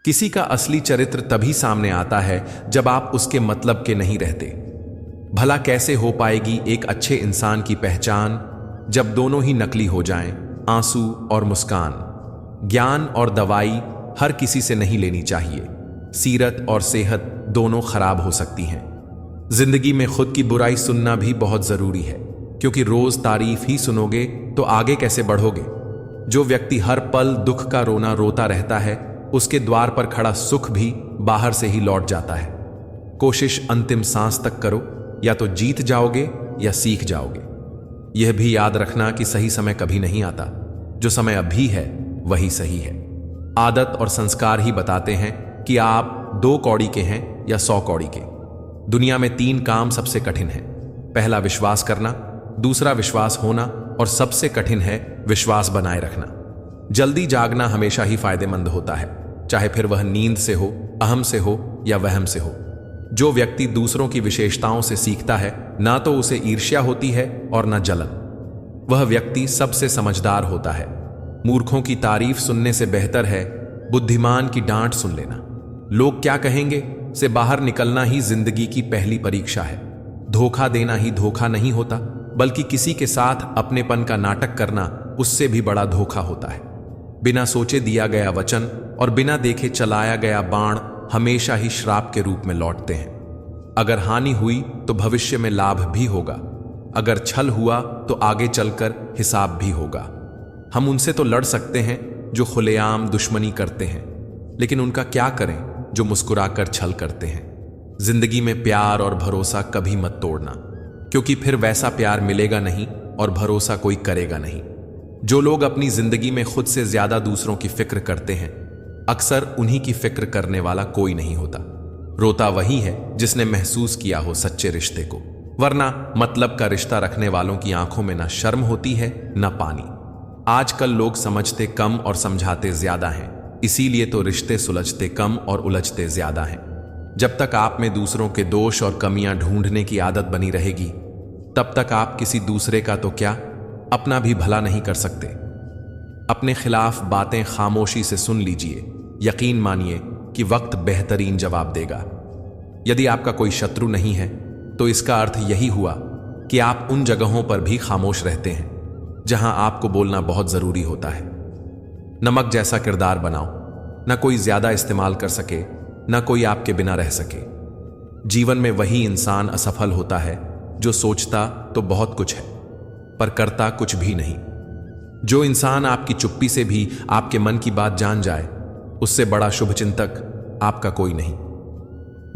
किसी का असली चरित्र तभी सामने आता है जब आप उसके मतलब के नहीं रहते। भला कैसे हो पाएगी एक अच्छे इंसान की पहचान जब दोनों ही नकली हो जाएं, आंसू और मुस्कान। ज्ञान और दवाई हर किसी से नहीं लेनी चाहिए। सीरत और सेहत दोनों खराब हो सकती हैं। जिंदगी में खुद की बुराई सुनना भी बहुत जरूरी है, क्योंकि रोज तारीफ ही सुनोगे तो आगे कैसे बढ़ोगे। जो व्यक्ति हर पल दुख का रोना रोता रहता है, उसके द्वार पर खड़ा सुख भी बाहर से ही लौट जाता है। कोशिश अंतिम सांस तक करो, या तो जीत जाओगे या सीख जाओगे। यह भी याद रखना कि सही समय कभी नहीं आता। जो समय अभी है वही सही है। आदत और संस्कार ही बताते हैं कि आप 2 कौड़ी के हैं या 100 कौड़ी के। दुनिया में 3 काम सबसे कठिन हैं। पहला विश्वास करना, दूसरा विश्वास होना, और सबसे कठिन है विश्वास बनाए रखना। जल्दी जागना हमेशा ही फायदेमंद होता है, चाहे फिर वह नींद से हो, अहम से हो या वहम से हो। जो व्यक्ति दूसरों की विशेषताओं से सीखता है, ना तो उसे ईर्ष्या होती है और ना जलन। वह व्यक्ति सबसे समझदार होता है। मूर्खों की तारीफ सुनने से बेहतर है बुद्धिमान की डांट सुन लेना। लोग क्या कहेंगे से बाहर निकलना ही जिंदगी की पहली परीक्षा है। धोखा देना ही धोखा नहीं होता, बल्कि किसी के साथ अपनेपन का नाटक करना उससे भी बड़ा धोखा होता है। बिना सोचे दिया गया वचन और बिना देखे चलाया गया बाण हमेशा ही श्राप के रूप में लौटते हैं। अगर हानि हुई तो भविष्य में लाभ भी होगा। अगर छल हुआ तो आगे चलकर हिसाब भी होगा। हम उनसे तो लड़ सकते हैं जो खुलेआम दुश्मनी करते हैं, लेकिन उनका क्या करें जो मुस्कुराकर छल करते हैं। जिंदगी में प्यार और भरोसा कभी मत तोड़ना, क्योंकि फिर वैसा प्यार मिलेगा नहीं और भरोसा कोई करेगा नहीं। जो लोग अपनी जिंदगी में खुद से ज्यादा दूसरों की फिक्र करते हैं, अक्सर उन्हीं की फिक्र करने वाला कोई नहीं होता। रोता वही है जिसने महसूस किया हो सच्चे रिश्ते को, वरना मतलब का रिश्ता रखने वालों की आंखों में ना शर्म होती है ना पानी। आजकल लोग समझते कम और समझाते ज्यादा हैं, इसीलिए तो रिश्ते सुलझते कम और उलझते ज्यादा हैं। जब तक आप में दूसरों के दोष और कमियां ढूंढने की आदत बनी रहेगी, तब तक आप किसी दूसरे का तो क्या, अपना भी भला नहीं कर सकते। अपने खिलाफ बातें खामोशी से सुन लीजिए। यकीन मानिए कि वक्त बेहतरीन जवाब देगा। यदि आपका कोई शत्रु नहीं है, तो इसका अर्थ यही हुआ कि आप उन जगहों पर भी खामोश रहते हैं जहां आपको बोलना बहुत जरूरी होता है। नमक जैसा किरदार बनाओ, ना कोई ज्यादा इस्तेमाल कर सके, ना कोई आपके बिना रह सके। जीवन में वही इंसान असफल होता है जो सोचता तो बहुत कुछ है पर करता कुछ भी नहीं। जो इंसान आपकी चुप्पी से भी आपके मन की बात जान जाए, उससे बड़ा शुभचिंतक आपका कोई नहीं।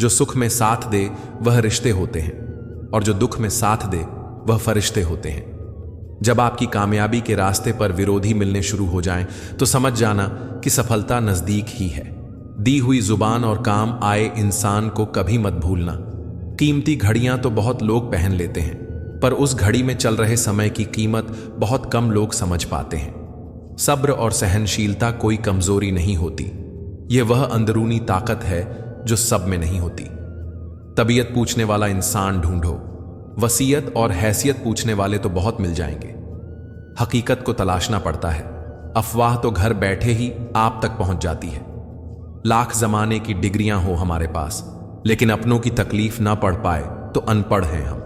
जो सुख में साथ दे वह रिश्ते होते हैं, और जो दुख में साथ दे वह फरिश्ते होते हैं। जब आपकी कामयाबी के रास्ते पर विरोधी मिलने शुरू हो जाएं, तो समझ जाना कि सफलता नजदीक ही है। दी हुई जुबान और काम आए इंसान को कभी मत भूलना। कीमती घड़ियां तो बहुत लोग पहन लेते हैं, पर उस घड़ी में चल रहे समय की कीमत बहुत कम लोग समझ पाते हैं। सब्र और सहनशीलता कोई कमजोरी नहीं होती, यह वह अंदरूनी ताकत है जो सब में नहीं होती। तबीयत पूछने वाला इंसान ढूंढो, वसीयत और हैसियत पूछने वाले तो बहुत मिल जाएंगे। हकीकत को तलाशना पड़ता है, अफवाह तो घर बैठे ही आप तक पहुंच जाती है। लाख जमाने की डिग्रियां हो हमारे पास, लेकिन अपनों की तकलीफ ना पढ़ पाए तो अनपढ़ हैं हम।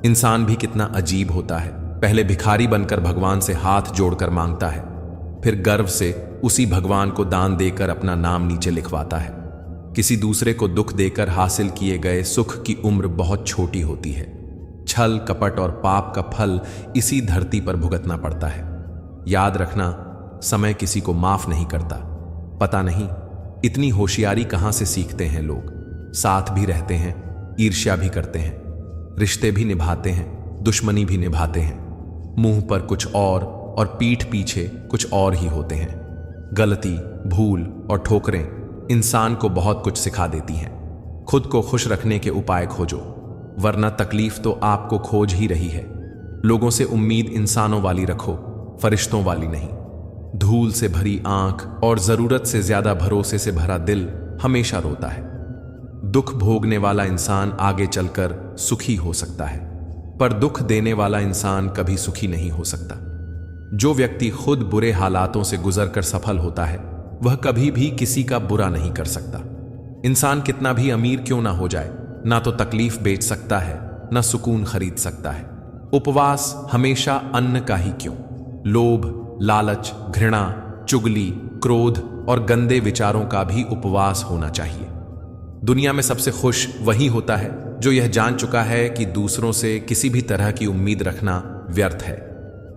इंसान भी कितना अजीब होता है। पहले भिखारी बनकर भगवान से हाथ जोड़कर मांगता है, फिर गर्व से उसी भगवान को दान देकर अपना नाम नीचे लिखवाता है। किसी दूसरे को दुख देकर हासिल किए गए सुख की उम्र बहुत छोटी होती है। छल कपट और पाप का फल इसी धरती पर भुगतना पड़ता है। याद रखना, समय किसी को माफ नहीं करता। पता नहीं इतनी होशियारी कहां से सीखते हैं लोग। साथ भी रहते हैं, ईर्ष्या भी करते हैं, रिश्ते भी निभाते हैं, दुश्मनी भी निभाते हैं। मुंह पर कुछ और पीठ पीछे कुछ और ही होते हैं। गलती, भूल और ठोकरें इंसान को बहुत कुछ सिखा देती हैं। खुद को खुश रखने के उपाय खोजो, वरना तकलीफ तो आपको खोज ही रही है। लोगों से उम्मीद इंसानों वाली रखो, फरिश्तों वाली नहीं। धूल से भरी आंख और जरूरत से ज्यादा भरोसे से भरा दिल हमेशा रोता है। दुख भोगने वाला इंसान आगे चलकर सुखी हो सकता है, पर दुख देने वाला इंसान कभी सुखी नहीं हो सकता। जो व्यक्ति खुद बुरे हालातों से गुजरकर सफल होता है, वह कभी भी किसी का बुरा नहीं कर सकता। इंसान कितना भी अमीर क्यों ना हो जाए, ना तो तकलीफ बेच सकता है, ना सुकून खरीद सकता है। उपवास हमेशा अन्न का ही क्यों, लोभ, लालच, घृणा, चुगली, क्रोध और गंदे विचारों का भी उपवास होना चाहिए। दुनिया में सबसे खुश वही होता है जो यह जान चुका है कि दूसरों से किसी भी तरह की उम्मीद रखना व्यर्थ है।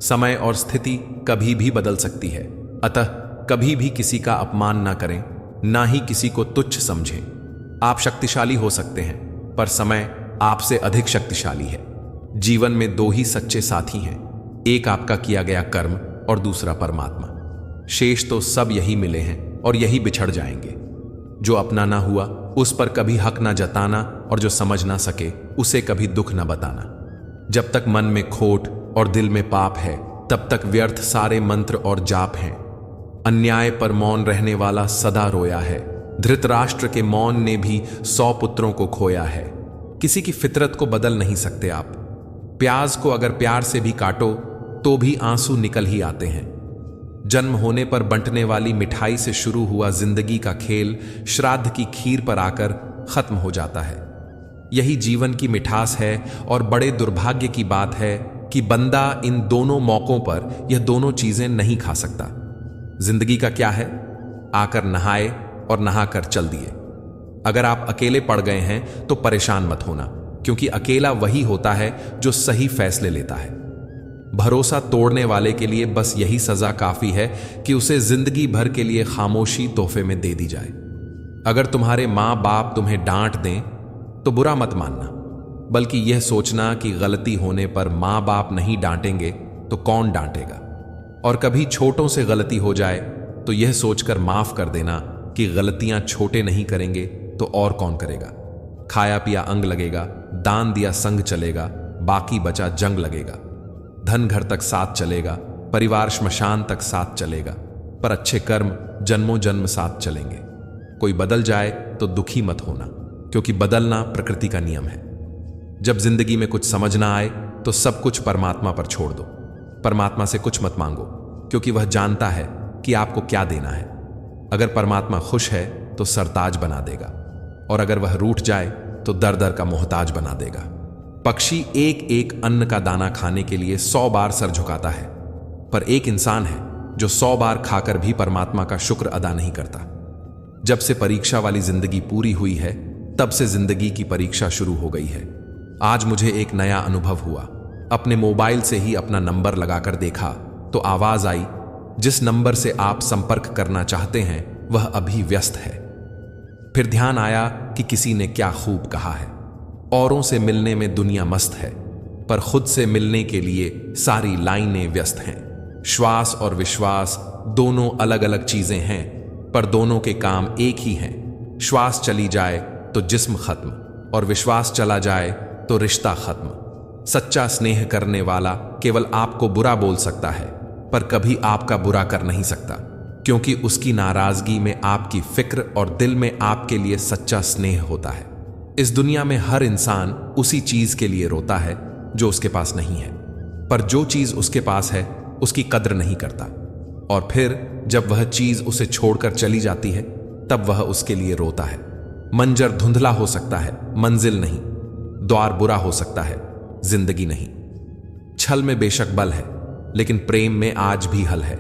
समय और स्थिति कभी भी बदल सकती है, अतः कभी भी किसी का अपमान ना करें, ना ही किसी को तुच्छ समझें। आप शक्तिशाली हो सकते हैं, पर समय आपसे अधिक शक्तिशाली है। जीवन में दो ही सच्चे साथी हैं, एक आपका किया गया कर्म और दूसरा परमात्मा। शेष तो सब यही मिले हैं और यही बिछड़ जाएंगे। जो अपना ना हुआ उस पर कभी हक ना जताना, और जो समझ ना सके उसे कभी दुख ना बताना। जब तक मन में खोट और दिल में पाप है, तब तक व्यर्थ सारे मंत्र और जाप हैं। अन्याय पर मौन रहने वाला सदा रोया है। धृतराष्ट्र के मौन ने भी 100 पुत्रों को खोया है। किसी की फितरत को बदल नहीं सकते आप। प्याज को अगर प्यार से भी काटो तो भी आंसू निकल ही आते हैं। जन्म होने पर बंटने वाली मिठाई से शुरू हुआ जिंदगी का खेल श्राद्ध की खीर पर आकर खत्म हो जाता है। यही जीवन की मिठास है, और बड़े दुर्भाग्य की बात है कि बंदा इन दोनों मौकों पर यह दोनों चीजें नहीं खा सकता। जिंदगी का क्या है, आकर नहाए और नहाकर चल दिए। अगर आप अकेले पड़ गए हैं तो परेशान मत होना, क्योंकि अकेला वही होता है जो सही फैसले लेता है। भरोसा तोड़ने वाले के लिए बस यही सजा काफी है कि उसे जिंदगी भर के लिए खामोशी तोहफे में दे दी जाए। अगर तुम्हारे माँ बाप तुम्हें डांट दें तो बुरा मत मानना, बल्कि यह सोचना कि गलती होने पर माँ बाप नहीं डांटेंगे तो कौन डांटेगा। और कभी छोटों से गलती हो जाए तो यह सोचकर माफ कर देना कि गलतियां छोटे नहीं करेंगे तो और कौन करेगा। खाया पिया अंग लगेगा, दान दिया संग चलेगा, बाकी बचा जंग लगेगा। धन घर तक साथ चलेगा, परिवार श्मशान तक साथ चलेगा, पर अच्छे कर्म जन्मों जन्म साथ चलेंगे। कोई बदल जाए तो दुखी मत होना, क्योंकि बदलना प्रकृति का नियम है। जब जिंदगी में कुछ समझ ना आए तो सब कुछ परमात्मा पर छोड़ दो। परमात्मा से कुछ मत मांगो, क्योंकि वह जानता है कि आपको क्या देना है। अगर परमात्मा खुश है तो सरताज बना देगा, और अगर वह रूठ जाए तो दर दर का मोहताज बना देगा। पक्षी एक एक अन्न का दाना खाने के लिए 100 बार सर झुकाता है, पर एक इंसान है जो 100 बार खाकर भी परमात्मा का शुक्र अदा नहीं करता। जब से परीक्षा वाली जिंदगी पूरी हुई है, तब से जिंदगी की परीक्षा शुरू हो गई है। आज मुझे एक नया अनुभव हुआ। अपने मोबाइल से ही अपना नंबर लगाकर देखा तो आवाज आई, जिस नंबर से आप संपर्क करना चाहते हैं वह अभी व्यस्त है। फिर ध्यान आया कि किसी ने क्या खूब कहा है, औरों से मिलने में दुनिया मस्त है, पर खुद से मिलने के लिए सारी लाइनें व्यस्त हैं। श्वास और विश्वास दोनों अलग अलग चीजें हैं, पर दोनों के काम एक ही हैं। श्वास चली जाए तो जिस्म खत्म, और विश्वास चला जाए तो रिश्ता खत्म। सच्चा स्नेह करने वाला केवल आपको बुरा बोल सकता है, पर कभी आपका बुरा कर नहीं सकता, क्योंकि उसकी नाराजगी में आपकी फिक्र और दिल में आपके लिए सच्चा स्नेह होता है। इस दुनिया में हर इंसान उसी चीज के लिए रोता है जो उसके पास नहीं है, पर जो चीज उसके पास है उसकी कद्र नहीं करता, और फिर जब वह चीज उसे छोड़कर चली जाती है तब वह उसके लिए रोता है। मंजर धुंधला हो सकता है, मंजिल नहीं। द्वार बुरा हो सकता है, जिंदगी नहीं। छल में बेशक बल है, लेकिन प्रेम में आज भी हल है।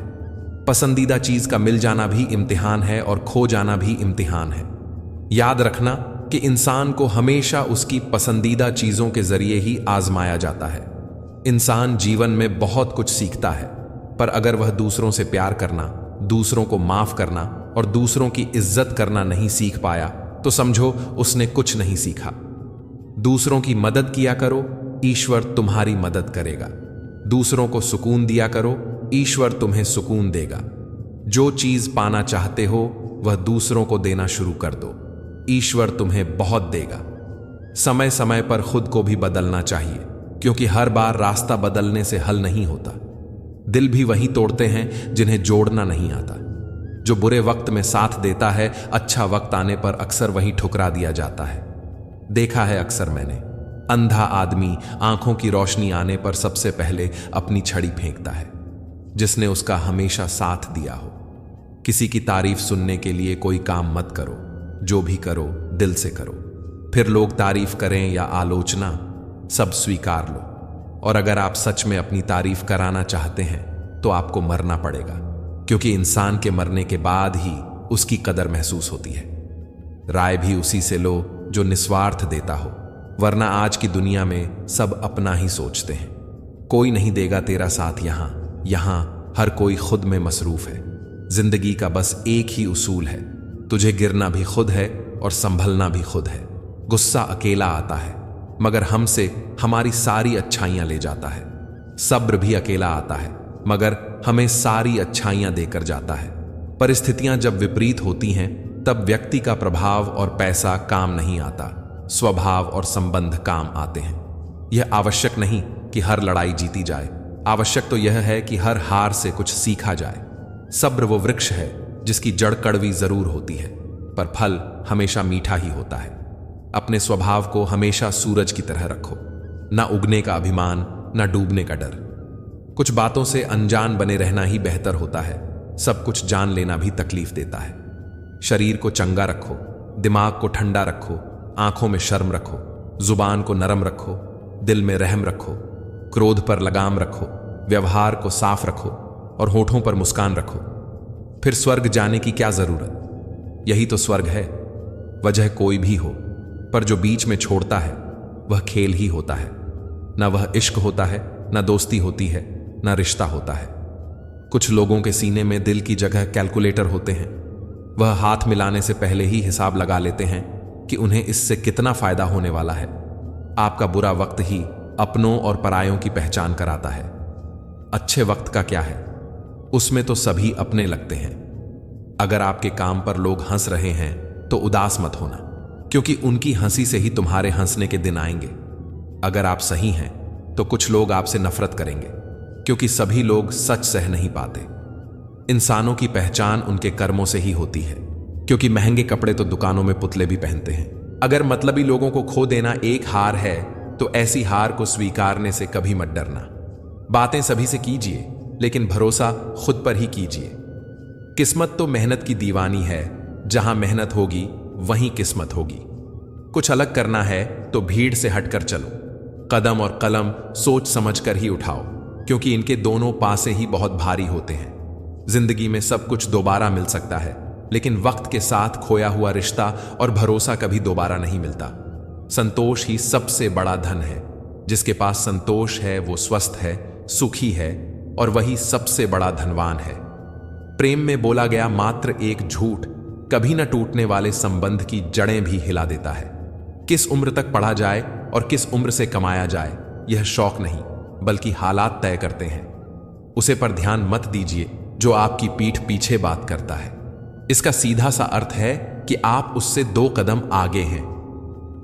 पसंदीदा चीज का मिल जाना भी इम्तिहान है और खो जाना भी इम्तिहान है। याद रखना कि इंसान को हमेशा उसकी पसंदीदा चीजों के जरिए ही आजमाया जाता है। इंसान जीवन में बहुत कुछ सीखता है, पर अगर वह दूसरों से प्यार करना, दूसरों को माफ करना और दूसरों की इज्जत करना नहीं सीख पाया तो समझो उसने कुछ नहीं सीखा। दूसरों की मदद किया करो, ईश्वर तुम्हारी मदद करेगा। दूसरों को सुकून दिया करो, ईश्वर तुम्हें सुकून देगा। जो चीज पाना चाहते हो वह दूसरों को देना शुरू कर दो, ईश्वर तुम्हें बहुत देगा। समय समय पर खुद को भी बदलना चाहिए, क्योंकि हर बार रास्ता बदलने से हल नहीं होता। दिल भी वही तोड़ते हैं जिन्हें जोड़ना नहीं आता। जो बुरे वक्त में साथ देता है, अच्छा वक्त आने पर अक्सर वहीं ठुकरा दिया जाता है। देखा है अक्सर मैंने, अंधा आदमी आंखों की रोशनी आने पर सबसे पहले अपनी छड़ी फेंकता है, जिसने उसका हमेशा साथ दिया हो। किसी की तारीफ सुनने के लिए कोई काम मत करो, जो भी करो दिल से करो। फिर लोग तारीफ करें या आलोचना, सब स्वीकार लो। और अगर आप सच में अपनी तारीफ कराना चाहते हैं तो आपको मरना पड़ेगा, क्योंकि इंसान के मरने के बाद ही उसकी कदर महसूस होती है। राय भी उसी से लो जो निस्वार्थ देता हो, वरना आज की दुनिया में सब अपना ही सोचते हैं। कोई नहीं देगा तेरा साथ यहां हर कोई खुद में मसरूफ है। जिंदगी का बस एक ही उसूल है, तुझे गिरना भी खुद है और संभलना भी खुद है। गुस्सा अकेला आता है मगर हमसे हमारी सारी अच्छाइयां ले जाता है। सब्र भी अकेला आता है मगर हमें सारी अच्छाइयां देकर जाता है। परिस्थितियां जब विपरीत होती हैं तब व्यक्ति का प्रभाव और पैसा काम नहीं आता, स्वभाव और संबंध काम आते हैं। यह आवश्यक नहीं कि हर लड़ाई जीती जाए, आवश्यक तो यह है कि हर हार से कुछ सीखा जाए। सब्र वो वृक्ष है जिसकी जड़ कड़वी जरूर होती है पर फल हमेशा मीठा ही होता है। अपने स्वभाव को हमेशा सूरज की तरह रखो, ना उगने का अभिमान ना डूबने का डर। कुछ बातों से अनजान बने रहना ही बेहतर होता है, सब कुछ जान लेना भी तकलीफ देता है। शरीर को चंगा रखो, दिमाग को ठंडा रखो, आंखों में शर्म रखो, जुबान को नरम रखो, दिल में रहम रखो, क्रोध पर लगाम रखो, व्यवहार को साफ रखो और होठों पर मुस्कान रखो। फिर स्वर्ग जाने की क्या जरूरत, यही तो स्वर्ग है। वजह कोई भी हो पर जो बीच में छोड़ता है वह खेल ही होता है। ना वह इश्क होता है, ना दोस्ती होती है, ना रिश्ता होता है। कुछ लोगों के सीने में दिल की जगह कैलकुलेटर होते हैं। वह हाथ मिलाने से पहले ही हिसाब लगा लेते हैं कि उन्हें इससे कितना फायदा होने वाला है। आपका बुरा वक्त ही अपनों और परायों की पहचान कराता है। अच्छे वक्त का क्या है, उसमें तो सभी अपने लगते हैं। अगर आपके काम पर लोग हंस रहे हैं तो उदास मत होना, क्योंकि उनकी हंसी से ही तुम्हारे हंसने के दिन आएंगे। अगर आप सही हैं तो कुछ लोग आपसे नफरत करेंगे, क्योंकि सभी लोग सच सह नहीं पाते। इंसानों की पहचान उनके कर्मों से ही होती है, क्योंकि महंगे कपड़े तो दुकानों में पुतले भी पहनते हैं। अगर मतलबी लोगों को खो देना एक हार है तो ऐसी हार को स्वीकारने से कभी मत डरना। बातें सभी से कीजिए लेकिन भरोसा खुद पर ही कीजिए। किस्मत तो मेहनत की दीवानी है, जहां मेहनत होगी वहीं किस्मत होगी। कुछ अलग करना है तो भीड़ से हटकर चलो। कदम और कलम सोच समझकर ही उठाओ, क्योंकि इनके दोनों पासे ही बहुत भारी होते हैं। जिंदगी में सब कुछ दोबारा मिल सकता है, लेकिन वक्त के साथ खोया हुआ रिश्ता और भरोसा कभी दोबारा नहीं मिलता। संतोष ही सबसे बड़ा धन है। जिसके पास संतोष है वो स्वस्थ है, सुखी है और वही सबसे बड़ा धनवान है। प्रेम में बोला गया मात्र एक झूठ कभी न टूटने वाले संबंध की जड़ें भी हिला देता है। किस उम्र तक पढ़ा जाए और किस उम्र से कमाया जाए, यह शौक नहीं बल्कि हालात तय करते हैं। उसे पर ध्यान मत दीजिए जो आपकी पीठ पीछे बात करता है। इसका सीधा सा अर्थ है कि आप उससे 2 कदम आगे हैं।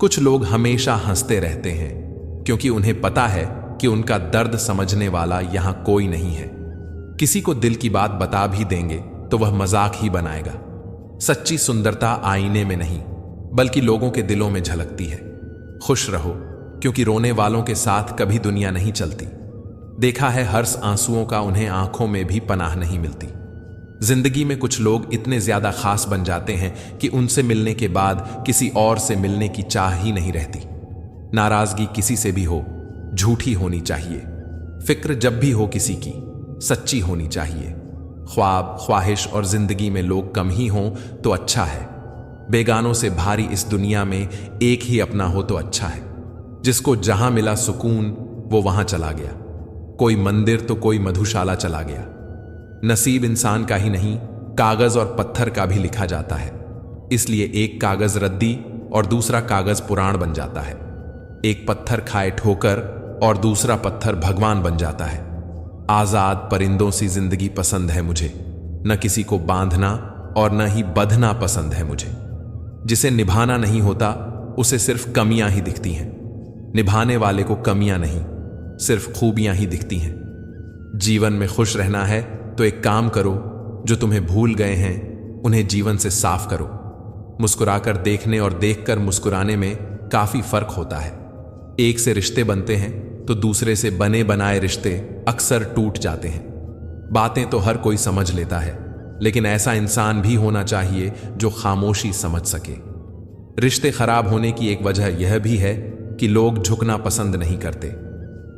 कुछ लोग हमेशा हंसते रहते हैं क्योंकि उन्हें पता है कि उनका दर्द समझने वाला यहां कोई नहीं है। किसी को दिल की बात बता भी देंगे तो वह मजाक ही बनाएगा। सच्ची सुंदरता आईने में नहीं बल्कि लोगों के दिलों में झलकती है। खुश रहो, क्योंकि रोने वालों के साथ कभी दुनिया नहीं चलती। देखा है हर्ष आंसुओं का उन्हें आंखों में भी पनाह नहीं मिलती। जिंदगी में कुछ लोग इतने ज्यादा खास बन जाते हैं कि उनसे मिलने के बाद किसी और से मिलने की चाह ही नहीं रहती। नाराजगी किसी से भी हो, झूठी होनी चाहिए। फिक्र जब भी हो किसी की, सच्ची होनी चाहिए। ख्वाब, ख्वाहिश और जिंदगी में लोग कम ही हों तो अच्छा है। बेगानों से भारी इस दुनिया में एक ही अपना हो तो अच्छा है। जिसको जहां मिला सुकून वो वहां चला गया। कोई मंदिर तो कोई मधुशाला चला गया। नसीब इंसान का ही नहीं, कागज और पत्थर का भी लिखा जाता है। इसलिए एक कागज रद्दी और दूसरा कागज पुराण बन जाता है। एक पत्थर खाए ठोकर और दूसरा पत्थर भगवान बन जाता है। आजाद परिंदों सी जिंदगी पसंद है मुझे, न किसी को बांधना और न ही बंधना पसंद है मुझे। जिसे निभाना नहीं होता उसे सिर्फ कमियां ही दिखती हैं। निभाने वाले को कमियां नहीं, सिर्फ खूबियां ही दिखती हैं। जीवन में खुश रहना है तो एक काम करो, जो तुम्हें भूल गए हैं उन्हें जीवन से साफ करो। मुस्कुराकर देखने और देखकर मुस्कुराने में काफी फर्क होता है। एक से रिश्ते बनते हैं तो दूसरे से बने बनाए रिश्ते अक्सर टूट जाते हैं। बातें तो हर कोई समझ लेता है, लेकिन ऐसा इंसान भी होना चाहिए जो खामोशी समझ सके। रिश्ते खराब होने की एक वजह यह भी है कि लोग झुकना पसंद नहीं करते।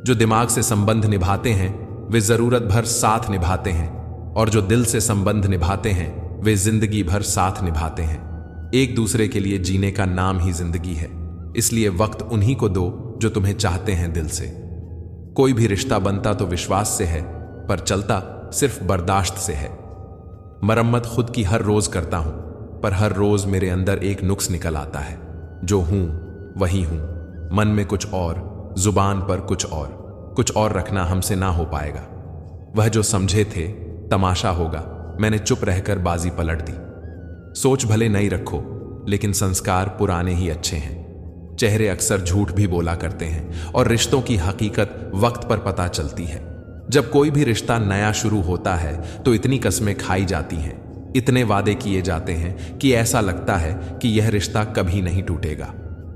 जो दिमाग से संबंध निभाते हैं वे जरूरत भर साथ निभाते हैं, और जो दिल से संबंध निभाते हैं वे जिंदगी भर साथ निभाते हैं। एक दूसरे के लिए जीने का नाम ही जिंदगी है, इसलिए वक्त उन्हीं को दो जो तुम्हें चाहते हैं दिल से। कोई भी रिश्ता बनता तो विश्वास से है, पर चलता सिर्फ बर्दाश्त से है। मरम्मत खुद की हर रोज करता हूं, पर हर रोज मेरे अंदर एक नुक्स निकल आता है। जो हूं वही हूं, मन में कुछ और, जुबान पर कुछ और रखना हमसे ना हो पाएगा। वह जो समझे थे तमाशा होगा, मैंने चुप रहकर बाजी पलट दी। सोच भले नई रखो, लेकिन संस्कार पुराने ही अच्छे हैं। चेहरे अक्सर झूठ भी बोला करते हैं, और रिश्तों की हकीकत वक्त पर पता चलती है। जब कोई भी रिश्ता नया शुरू होता है तो इतनी कस्में खाई जाती हैं, इतने वादे किए जाते हैं कि ऐसा लगता है कि यह रिश्ता कभी नहीं टूटेगा।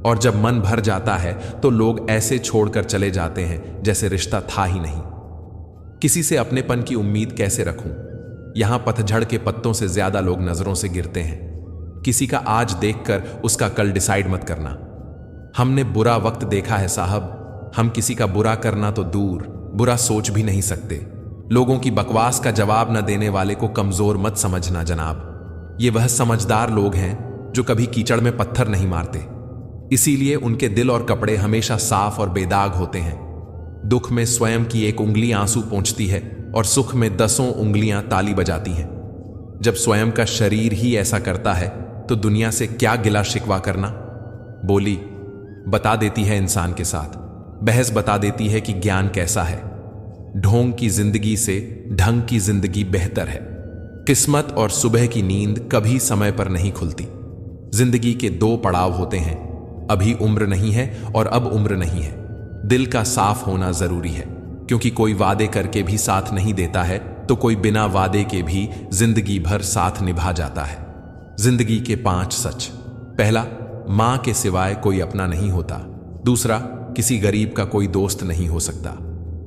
और जब मन भर जाता है तो लोग ऐसे छोड़कर चले जाते हैं जैसे रिश्ता था ही नहीं। किसी से अपनेपन की उम्मीद कैसे रखूं? यहां पतझड़ के पत्तों से ज्यादा लोग नजरों से गिरते हैं। किसी का आज देखकर उसका कल डिसाइड मत करना। हमने बुरा वक्त देखा है साहब, हम किसी का बुरा करना तो दूर, बुरा सोच भी नहीं सकते। लोगों की बकवास का जवाब न देने वाले को कमजोर मत समझना जनाब। ये वह समझदार लोग हैं जो कभी कीचड़ में पत्थर नहीं मारते, इसीलिए उनके दिल और कपड़े हमेशा साफ और बेदाग होते हैं। दुख में स्वयं की एक उंगली आंसू पोंछती है और सुख में 10 उंगलियां ताली बजाती हैं। जब स्वयं का शरीर ही ऐसा करता है तो दुनिया से क्या गिला शिकवा करना। बोली बता देती है इंसान के साथ, बहस बता देती है कि ज्ञान कैसा है। ढोंग की जिंदगी से ढंग की जिंदगी बेहतर है। किस्मत और सुबह की नींद कभी समय पर नहीं खुलती। जिंदगी के 2 पड़ाव होते हैं, अभी उम्र नहीं है और अब उम्र नहीं है। दिल का साफ होना जरूरी है, क्योंकि कोई वादे करके भी साथ नहीं देता है तो कोई बिना वादे के भी जिंदगी भर साथ निभा जाता है। जिंदगी के 5 सच। पहला, मां के सिवाय कोई अपना नहीं होता। दूसरा, किसी गरीब का कोई दोस्त नहीं हो सकता।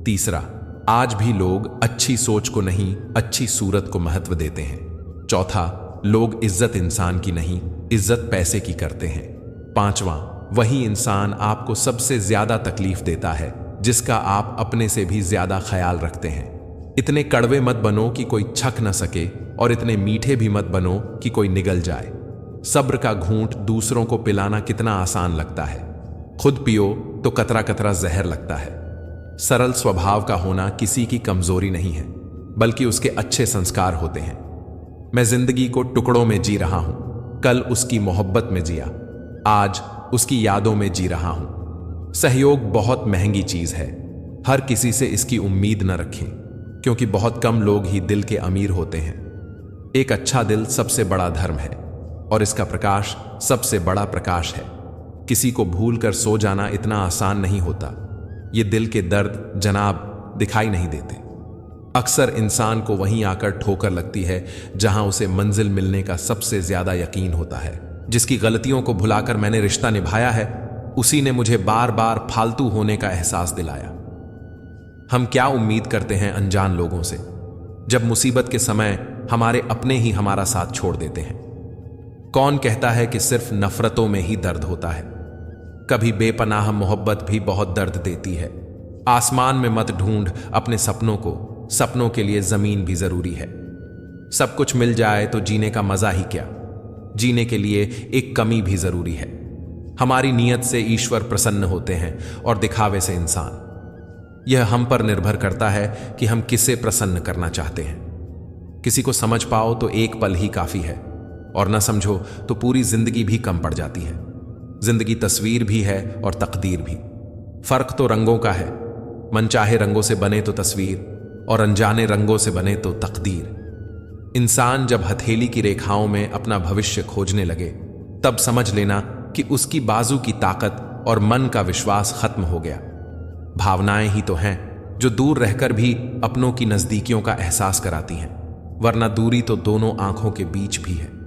तीसरा, आज भी लोग अच्छी सोच को नहीं, अच्छी सूरत को महत्व देते हैं। चौथा, लोग इज्जत इंसान की नहीं, इज्जत पैसे की करते हैं। पांचवा, वही इंसान आपको सबसे ज्यादा तकलीफ देता है जिसका आप अपने से भी ज्यादा ख्याल रखते हैं। इतने कड़वे मत बनो कि कोई छक न सके, और इतने मीठे भी मत बनो कि कोई निगल जाए। सब्र का घूंट दूसरों को पिलाना कितना आसान लगता है, खुद पियो तो कतरा कतरा जहर लगता है। सरल स्वभाव का होना किसी की कमजोरी नहीं है, बल्कि उसके अच्छे संस्कार होते हैं। मैं जिंदगी को टुकड़ों में जी रहा हूं, कल उसकी मोहब्बत में जिया, आज उसकी यादों में जी रहा हूं। सहयोग बहुत महंगी चीज है, हर किसी से इसकी उम्मीद न रखें, क्योंकि बहुत कम लोग ही दिल के अमीर होते हैं। एक अच्छा दिल सबसे बड़ा धर्म है, और इसका प्रकाश सबसे बड़ा प्रकाश है। किसी को भूल कर सो जाना इतना आसान नहीं होता। ये दिल के दर्द जनाब दिखाई नहीं देते। अक्सर इंसान को वहीं आकर ठोकर लगती है जहां उसे मंजिल मिलने का सबसे ज्यादा यकीन होता है। जिसकी गलतियों को भुलाकर मैंने रिश्ता निभाया है, उसी ने मुझे बार बार फालतू होने का एहसास दिलाया। हम क्या उम्मीद करते हैं अनजान लोगों से, जब मुसीबत के समय हमारे अपने ही हमारा साथ छोड़ देते हैं। कौन कहता है कि सिर्फ नफरतों में ही दर्द होता है? कभी बेपनाह मोहब्बत भी बहुत दर्द देती है। आसमान में मत ढूंढ अपने सपनों को, सपनों के लिए जमीन भी जरूरी है। सब कुछ मिल जाए तो जीने का मजा ही क्या, जीने के लिए एक कमी भी जरूरी है। हमारी नीयत से ईश्वर प्रसन्न होते हैं और दिखावे से इंसान। यह हम पर निर्भर करता है कि हम किसे प्रसन्न करना चाहते हैं। किसी को समझ पाओ तो एक पल ही काफी है, और न समझो तो पूरी जिंदगी भी कम पड़ जाती है। जिंदगी तस्वीर भी है और तकदीर भी। फर्क तो रंगों का है, मनचाहे रंगों से बने तो तस्वीर, और अनजाने रंगों से बने तो तकदीर। इंसान जब हथेली की रेखाओं में अपना भविष्य खोजने लगे, तब समझ लेना कि उसकी बाजू की ताकत और मन का विश्वास खत्म हो गया। भावनाएं ही तो हैं जो दूर रहकर भी अपनों की नजदीकियों का एहसास कराती हैं, वरना दूरी तो दोनों आंखों के बीच भी है।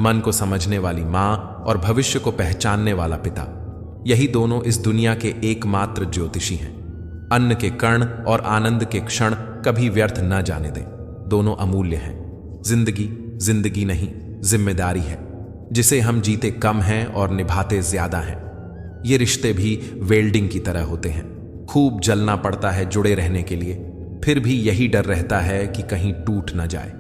मन को समझने वाली मां और भविष्य को पहचानने वाला पिता, यही दोनों इस दुनिया के एकमात्र ज्योतिषी हैं। अन्न के कण और आनंद के क्षण कभी व्यर्थ न जाने दें, दोनों अमूल्य हैं। जिंदगी जिंदगी नहीं, जिम्मेदारी है, जिसे हम जीते कम हैं और निभाते ज्यादा हैं। ये रिश्ते भी वेल्डिंग की तरह होते हैं, खूब जलना पड़ता है जुड़े रहने के लिए, फिर भी यही डर रहता है कि कहीं टूट न जाए।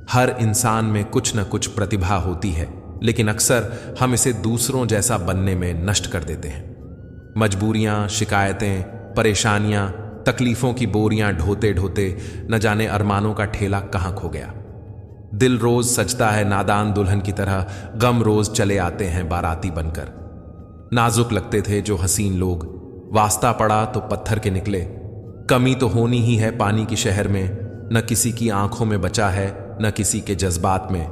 हर इंसान में कुछ न कुछ प्रतिभा होती है, लेकिन अक्सर हम इसे दूसरों जैसा बनने में नष्ट कर देते हैं। मजबूरियां, शिकायतें, परेशानियां, तकलीफों की बोरियां ढोते ढोते न जाने अरमानों का ठेला कहां खो गया। दिल रोज सजता है नादान दुल्हन की तरह, गम रोज चले आते हैं बाराती बनकर। नाजुक लगते थे जो हसीन लोग, वास्ता पड़ा तो पत्थर के निकले। कमी तो होनी ही है पानी की शहर में, न किसी की आंखों में बचा है न किसी के जज्बात में।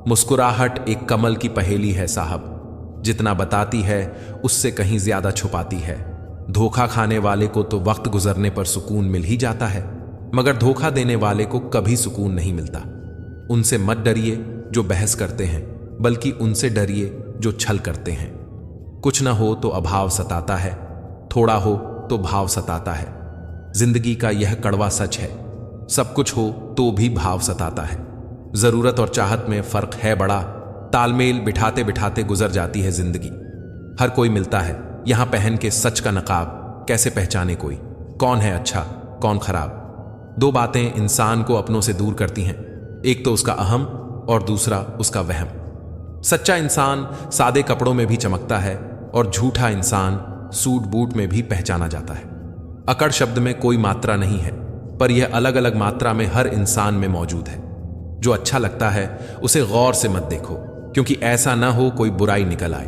मुस्कुराहट एक कमल की पहेली है साहब, जितना बताती है उससे कहीं ज्यादा छुपाती है। धोखा खाने वाले को तो वक्त गुजरने पर सुकून मिल ही जाता है, मगर धोखा देने वाले को कभी सुकून नहीं मिलता। उनसे मत डरिए जो बहस करते हैं, बल्कि उनसे डरिए जो छल करते हैं। कुछ न हो तो अभाव सताता है, थोड़ा हो तो भाव सताता है। जिंदगी का यह कड़वा सच है, सब कुछ हो तो भी भाव सताता है। जरूरत और चाहत में फर्क है बड़ा, तालमेल बिठाते बिठाते गुजर जाती है जिंदगी। हर कोई मिलता है यहां पहन के सच का नकाब, कैसे पहचाने कोई कौन है अच्छा कौन खराब। दो बातें इंसान को अपनों से दूर करती हैं, एक तो उसका अहम और दूसरा उसका वहम। सच्चा इंसान सादे कपड़ों में भी चमकता है और झूठा इंसान सूट बूट में भी पहचाना जाता है। अकड़ शब्द में कोई मात्रा नहीं है, पर यह अलग अलग मात्रा में हर इंसान में मौजूद है। जो अच्छा लगता है उसे गौर से मत देखो, क्योंकि ऐसा ना हो कोई बुराई निकल आए,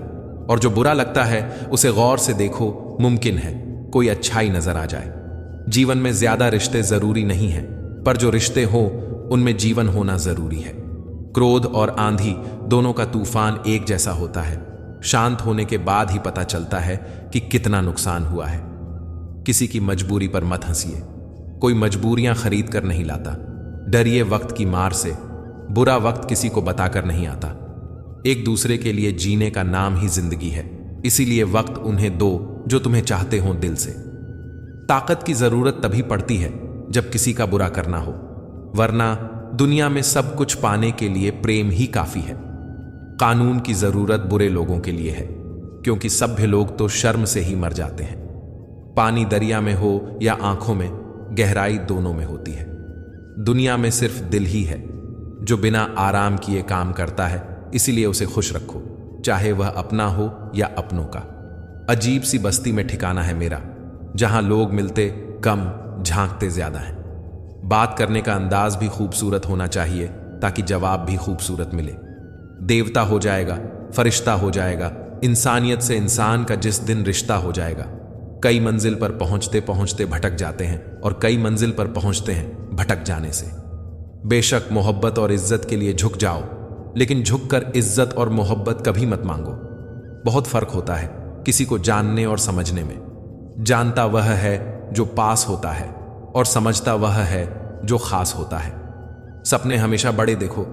और जो बुरा लगता है उसे गौर से देखो, मुमकिन है कोई अच्छाई नजर आ जाए। जीवन में ज्यादा रिश्ते जरूरी नहीं है, पर जो रिश्ते हो उनमें जीवन होना जरूरी है। क्रोध और आंधी दोनों का तूफान एक जैसा होता है, शांत होने के बाद ही पता चलता है कि कितना नुकसान हुआ है। किसी की मजबूरी पर मत हंसिए, कोई मजबूरियां खरीद कर नहीं लाता। डरिए वक्त की मार से, बुरा वक्त किसी को बताकर नहीं आता। एक दूसरे के लिए जीने का नाम ही जिंदगी है, इसीलिए वक्त उन्हें दो जो तुम्हें चाहते हो दिल से। ताकत की जरूरत तभी पड़ती है जब किसी का बुरा करना हो, वरना दुनिया में सब कुछ पाने के लिए प्रेम ही काफी है। कानून की जरूरत बुरे लोगों के लिए है, क्योंकि सभ्य लोग तो शर्म से ही मर जाते हैं। पानी दरिया में हो या आंखों में, गहराई दोनों में होती है। दुनिया में सिर्फ दिल ही है जो बिना आराम किए काम करता है, इसीलिए उसे खुश रखो, चाहे वह अपना हो या अपनों का। अजीब सी बस्ती में ठिकाना है मेरा, जहां लोग मिलते कम, झांकते ज्यादा हैं। बात करने का अंदाज भी खूबसूरत होना चाहिए ताकि जवाब भी खूबसूरत मिले। देवता हो जाएगा, फरिश्ता हो जाएगा, इंसानियत से इंसान का जिस दिन रिश्ता हो जाएगा। कई मंजिल पर पहुंचते पहुंचते भटक जाते हैं, और कई मंजिल पर पहुंचते हैं भटक जाने से। बेशक मोहब्बत और इज्जत के लिए झुक जाओ, लेकिन झुककर इज्जत और मोहब्बत कभी मत मांगो। बहुत फर्क होता है किसी को जानने और समझने में। जानता वह है जो पास होता है, और समझता वह है जो खास होता है। सपने हमेशा बड़े देखो,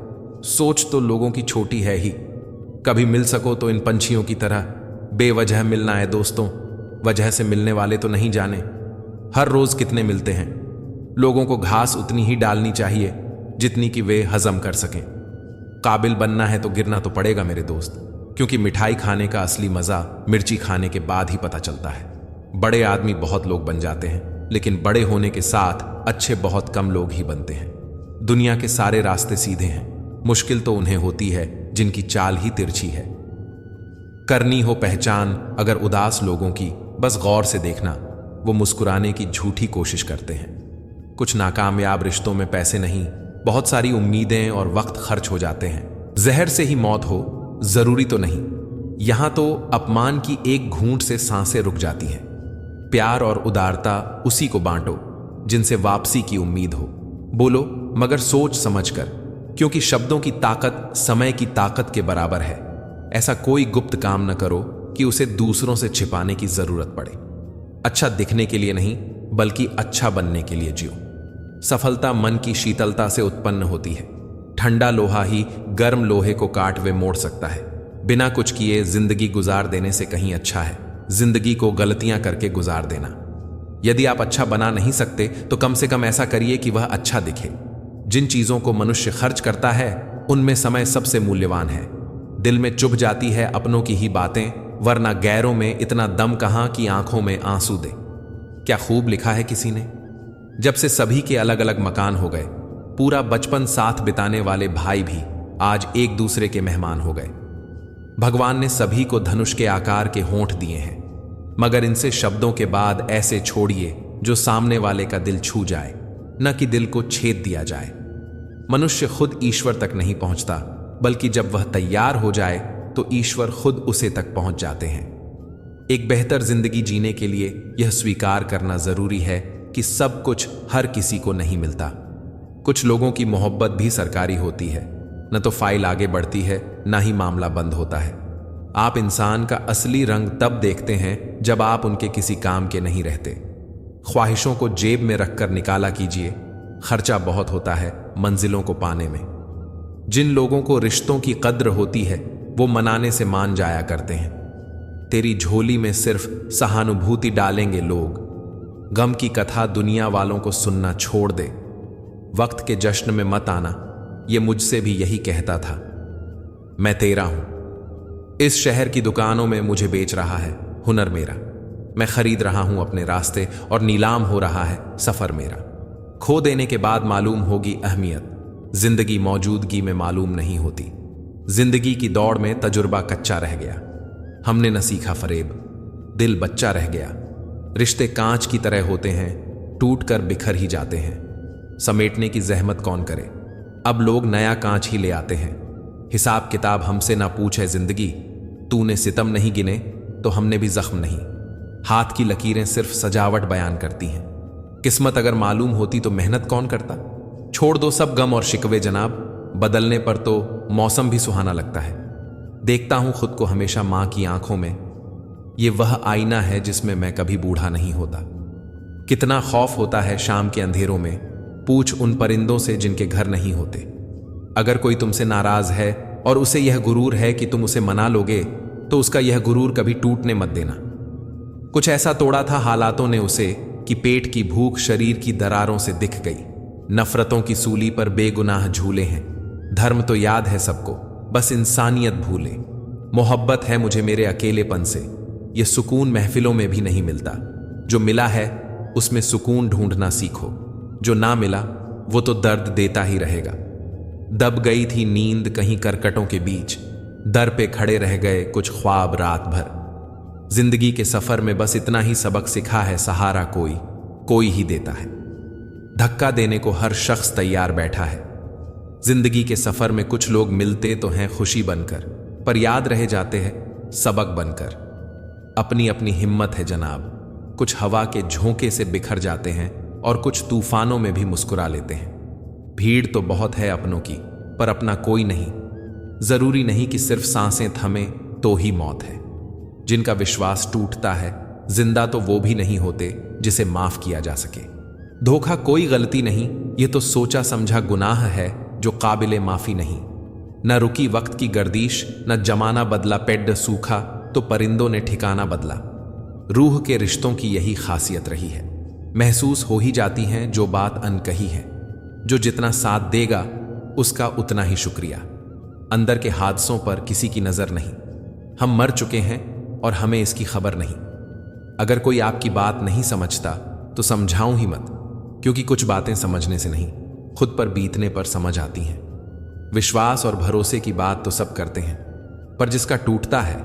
सोच तो लोगों की छोटी है ही। कभी मिल सको तो इन पंछियों की तरह, बेवजह मिलना है दोस्तों, वजह से मिलने वाले तो नहीं जाने। हर रोज कितने मिलते हैं, लोगों को घास उतनी ही डालनी चाहिए जितनी कि वे हजम कर सकें। काबिल बनना है तो गिरना तो पड़ेगा मेरे दोस्त, क्योंकि मिठाई खाने का असली मजा मिर्ची खाने के बाद ही पता चलता है। बड़े आदमी बहुत लोग बन जाते हैं, लेकिन बड़े होने के साथ अच्छे बहुत कम लोग ही बनते हैं। दुनिया के सारे रास्ते सीधे हैं, मुश्किल तो उन्हें होती है जिनकी चाल ही तिरछी है। करनी हो पहचान अगर उदास लोगों की, बस गौर से देखना, वो मुस्कुराने की झूठी कोशिश करते हैं। कुछ नाकामयाब रिश्तों में पैसे नहीं, बहुत सारी उम्मीदें और वक्त खर्च हो जाते हैं। जहर से ही मौत हो जरूरी तो नहीं, यहां तो अपमान की एक घूंट से सांसें रुक जाती हैं। प्यार और उदारता उसी को बांटो जिनसे वापसी की उम्मीद हो। बोलो मगर सोच समझकर, क्योंकि शब्दों की ताकत समय की ताकत के बराबर है। ऐसा कोई गुप्त काम न करो कि उसे दूसरों से छिपाने की जरूरत पड़े। अच्छा दिखने के लिए नहीं, बल्कि अच्छा बनने के लिए जियो। सफलता मन की शीतलता से उत्पन्न होती है। ठंडा लोहा ही गर्म लोहे को काट वे मोड़ सकता है। बिना कुछ किए जिंदगी गुजार देने से कहीं अच्छा है जिंदगी को गलतियां करके गुजार देना। यदि आप अच्छा बना नहीं सकते तो कम से कम ऐसा करिए कि वह अच्छा दिखे। जिन चीजों को मनुष्य खर्च करता है उनमें समय सबसे मूल्यवान है। दिल में चुभ जाती है अपनों की ही बातें, वरना गैरों में इतना दम कहां कि आंखों में आंसू दे। क्या खूब लिखा है किसी ने। जब से सभी के अलग अलग मकान हो गए, पूरा बचपन साथ बिताने वाले भाई भी आज एक दूसरे के मेहमान हो गए। भगवान ने सभी को धनुष के आकार के होंठ दिए हैं, मगर इनसे शब्दों के बाद ऐसे छोड़िए जो सामने वाले का दिल छू जाए, न कि दिल को छेद दिया जाए। मनुष्य खुद ईश्वर तक नहीं पहुंचता, बल्कि जब वह तैयार हो जाए तो ईश्वर खुद उसे तक पहुंच जाते हैं। एक बेहतर जिंदगी जीने के लिए यह स्वीकार करना जरूरी है कि सब कुछ हर किसी को नहीं मिलता। कुछ लोगों की मोहब्बत भी सरकारी होती है, न तो फाइल आगे बढ़ती है, न ही मामला बंद होता है। आप इंसान का असली रंग तब देखते हैं जब आप उनके किसी काम के नहीं रहते। ख्वाहिशों को जेब में रखकर निकाला कीजिए, खर्चा बहुत होता है मंजिलों को पाने में। जिन लोगों को रिश्तों की कद्र होती है वो मनाने से मान जाया करते हैं। तेरी झोली में सिर्फ सहानुभूति डालेंगे लोग। गम की कथा दुनिया वालों को सुनना छोड़ दे। वक्त के जश्न में मत आना, ये मुझसे भी यही कहता था। मैं तेरा हूं। इस शहर की दुकानों में मुझे बेच रहा है हुनर मेरा। मैं खरीद रहा हूं अपने रास्ते और नीलाम हो रहा है सफर मेरा। खो देने के बाद मालूम होगी अहमियत, जिंदगी मौजूदगी में मालूम नहीं होती। जिंदगी की दौड़ में तजुर्बा कच्चा रह गया, हमने न सीखा फरेब, दिल बच्चा रह गया। रिश्ते कांच की तरह होते हैं, टूट कर बिखर ही जाते हैं। समेटने की जहमत कौन करे, अब लोग नया कांच ही ले आते हैं। हिसाब किताब हमसे ना पूछे जिंदगी, तूने सितम नहीं गिने तो हमने भी जख्म नहीं। हाथ की लकीरें सिर्फ सजावट बयान करती हैं। किस्मत अगर मालूम होती तो मेहनत कौन करता। छोड़ दो सब गम और शिकवे जनाब, बदलने पर तो मौसम भी सुहाना लगता है। देखता हूं खुद को हमेशा मां की आंखों में, ये वह आईना है जिसमें मैं कभी बूढ़ा नहीं होता। कितना खौफ होता है शाम के अंधेरों में, पूछ उन परिंदों से जिनके घर नहीं होते। अगर कोई तुमसे नाराज है और उसे यह गुरूर है कि तुम उसे मना लोगे, तो उसका यह गुरूर कभी टूटने मत देना। कुछ ऐसा तोड़ा था हालातों ने उसे कि पेट की भूख शरीर की दरारों से दिख गई। नफरतों की सूली पर बेगुनाह झूले हैं। धर्म तो याद है सबको, बस इंसानियत भूले। मोहब्बत है मुझे मेरे अकेलेपन से, यह सुकून महफिलों में भी नहीं मिलता। जो मिला है उसमें सुकून ढूंढना सीखो, जो ना मिला वो तो दर्द देता ही रहेगा। दब गई थी नींद कहीं करकटों के बीच, दर पे खड़े रह गए कुछ ख्वाब रात भर। जिंदगी के सफर में बस इतना ही सबक सिखा है, सहारा कोई ही देता है। धक्का देने को हर शख्स तैयार बैठा है। जिंदगी के सफर में कुछ लोग मिलते तो हैं खुशी बनकर, पर याद रह जाते हैं सबक बनकर। अपनी अपनी हिम्मत है जनाब, कुछ हवा के झोंके से बिखर जाते हैं और कुछ तूफानों में भी मुस्कुरा लेते हैं। भीड़ तो बहुत है अपनों की, पर अपना कोई नहीं। जरूरी नहीं कि सिर्फ सांसें थमे तो ही मौत है। जिनका विश्वास टूटता है, जिंदा तो वो भी नहीं होते जिसे माफ किया जा सके। धोखा कोई गलती नहीं, ये तो सोचा समझा गुनाह है जो काबिले माफी नहीं। न रुकी वक्त की गर्दिश, न जमाना बदला पेड़ सूखा तो परिंदों ने ठिकाना बदला। रूह के रिश्तों की यही खासियत रही है, महसूस हो ही जाती हैं जो बात अनकही है। जो जितना साथ देगा उसका उतना ही शुक्रिया। अंदर के हादसों पर किसी की नजर नहीं, हम मर चुके हैं और हमें इसकी खबर नहीं। अगर कोई आपकी बात नहीं समझता तो समझाऊं ही मत, क्योंकि कुछ बातें समझने से नहीं, खुद पर बीतने पर समझ आती हैं। विश्वास और भरोसे की बात तो सब करते हैं, पर जिसका टूटता है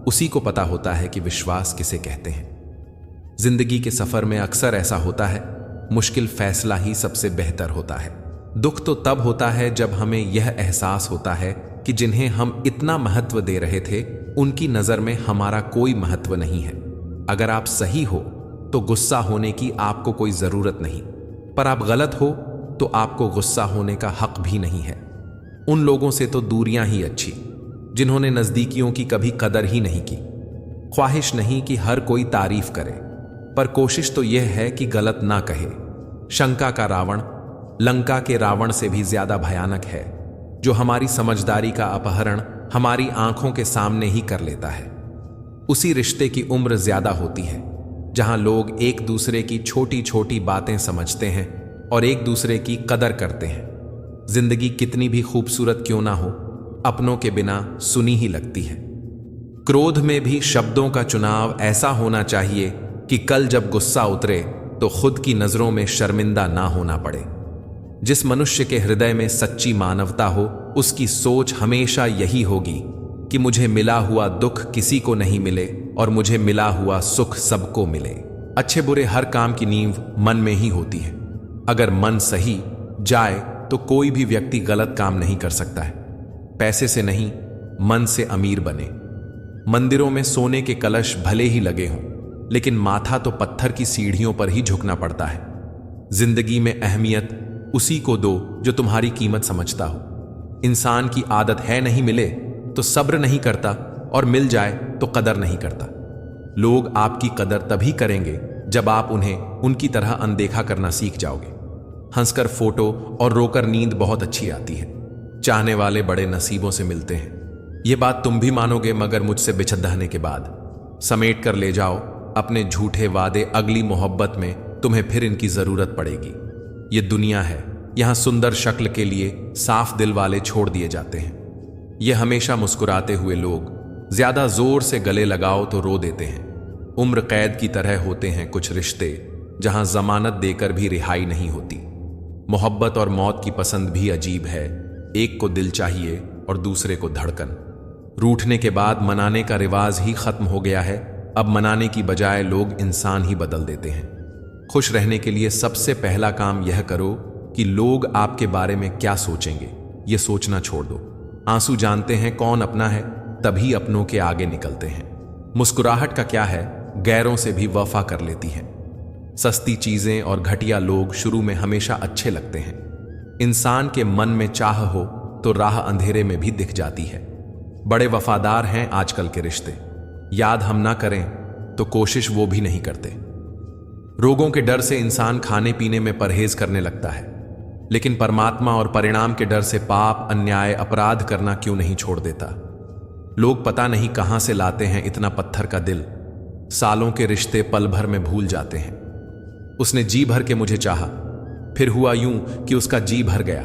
उसी को पता होता है कि विश्वास किसे कहते हैं। जिंदगी के सफर में अक्सर ऐसा होता है, मुश्किल फैसला ही सबसे बेहतर होता है। दुख तो तब होता है जब हमें यह एहसास होता है कि जिन्हें हम इतना महत्व दे रहे थे उनकी नजर में हमारा कोई महत्व नहीं है। अगर आप सही हो तो गुस्सा होने की आपको कोई जरूरत नहीं, पर आप गलत हो तो आपको गुस्सा होने का हक भी नहीं है। उन लोगों से तो दूरियां ही अच्छी जिन्होंने नजदीकियों की कभी कदर ही नहीं की। ख्वाहिश नहीं कि हर कोई तारीफ करे, पर कोशिश तो यह है कि गलत ना कहे। शंका का रावण लंका के रावण से भी ज्यादा भयानक है, जो हमारी समझदारी का अपहरण हमारी आंखों के सामने ही कर लेता है। उसी रिश्ते की उम्र ज्यादा होती है जहां लोग एक दूसरे की छोटी छोटी बातें समझते हैं और एक दूसरे की कदर करते हैं। जिंदगी कितनी भी खूबसूरत क्यों ना हो, अपनों के बिना सुनी ही लगती है। क्रोध में भी शब्दों का चुनाव ऐसा होना चाहिए कि कल जब गुस्सा उतरे तो खुद की नजरों में शर्मिंदा ना होना पड़े। जिस मनुष्य के हृदय में सच्ची मानवता हो, उसकी सोच हमेशा यही होगी कि मुझे मिला हुआ दुख किसी को नहीं मिले और मुझे मिला हुआ सुख सबको मिले। अच्छे बुरे हर काम की नींव मन में ही होती है। अगर मन सही जाए तो कोई भी व्यक्ति गलत काम नहीं कर सकता है। पैसे से नहीं, मन से अमीर बने। मंदिरों में सोने के कलश भले ही लगे हों, लेकिन माथा तो पत्थर की सीढ़ियों पर ही झुकना पड़ता है। जिंदगी में अहमियत उसी को दो जो तुम्हारी कीमत समझता हो। इंसान की आदत है नहीं मिले तो सब्र नहीं करता, और मिल जाए तो कदर नहीं करता। लोग आपकी कदर तभी करेंगे जब आप उन्हें उनकी तरह अनदेखा करना सीख जाओगे। हंसकर फोटो और रोकर नींद बहुत अच्छी आती है। चाहने वाले बड़े नसीबों से मिलते हैं। ये बात तुम भी मानोगे, मगर मुझसे बिछड़ने के बाद। समेट कर ले जाओ अपने झूठे वादे, अगली मोहब्बत में तुम्हें फिर इनकी जरूरत पड़ेगी। ये दुनिया है, यहां सुंदर शक्ल के लिए साफ दिल वाले छोड़ दिए जाते हैं। ये हमेशा मुस्कुराते हुए लोग ज्यादा जोर से गले लगाओ तो रो देते हैं। उम्र कैद की तरह होते हैं कुछ रिश्ते, जहां जमानत देकर भी रिहाई नहीं होती। मोहब्बत और मौत की पसंद भी अजीब है। एक को दिल चाहिए और दूसरे को धड़कन। रूठने के बाद मनाने का रिवाज ही खत्म हो गया है। अब मनाने की बजाय लोग इंसान ही बदल देते हैं। खुश रहने के लिए सबसे पहला काम यह करो कि लोग आपके बारे में क्या सोचेंगे, यह सोचना छोड़ दो। आंसू जानते हैं कौन अपना है, तभी अपनों के आगे निकलते हैं। मुस्कुराहट का क्या है, गैरों से भी वफा कर लेती है। सस्ती चीजें और घटिया लोग शुरू में हमेशा अच्छे लगते हैं। इंसान के मन में चाह हो तो राह अंधेरे में भी दिख जाती है। बड़े वफादार हैं आजकल के रिश्ते। याद हम ना करें तो कोशिश वो भी नहीं करते। रोगों के डर से इंसान खाने पीने में परहेज करने लगता है, लेकिन परमात्मा और परिणाम के डर से पाप, अन्याय, अपराध करना क्यों नहीं छोड़ देता। लोग पता नहीं कहां से लाते हैं इतना पत्थर का दिल। सालों के रिश्ते पल भर में भूल जाते हैं। उसने जी भर के मुझे चाहा, फिर हुआ यूं कि उसका जी भर गया।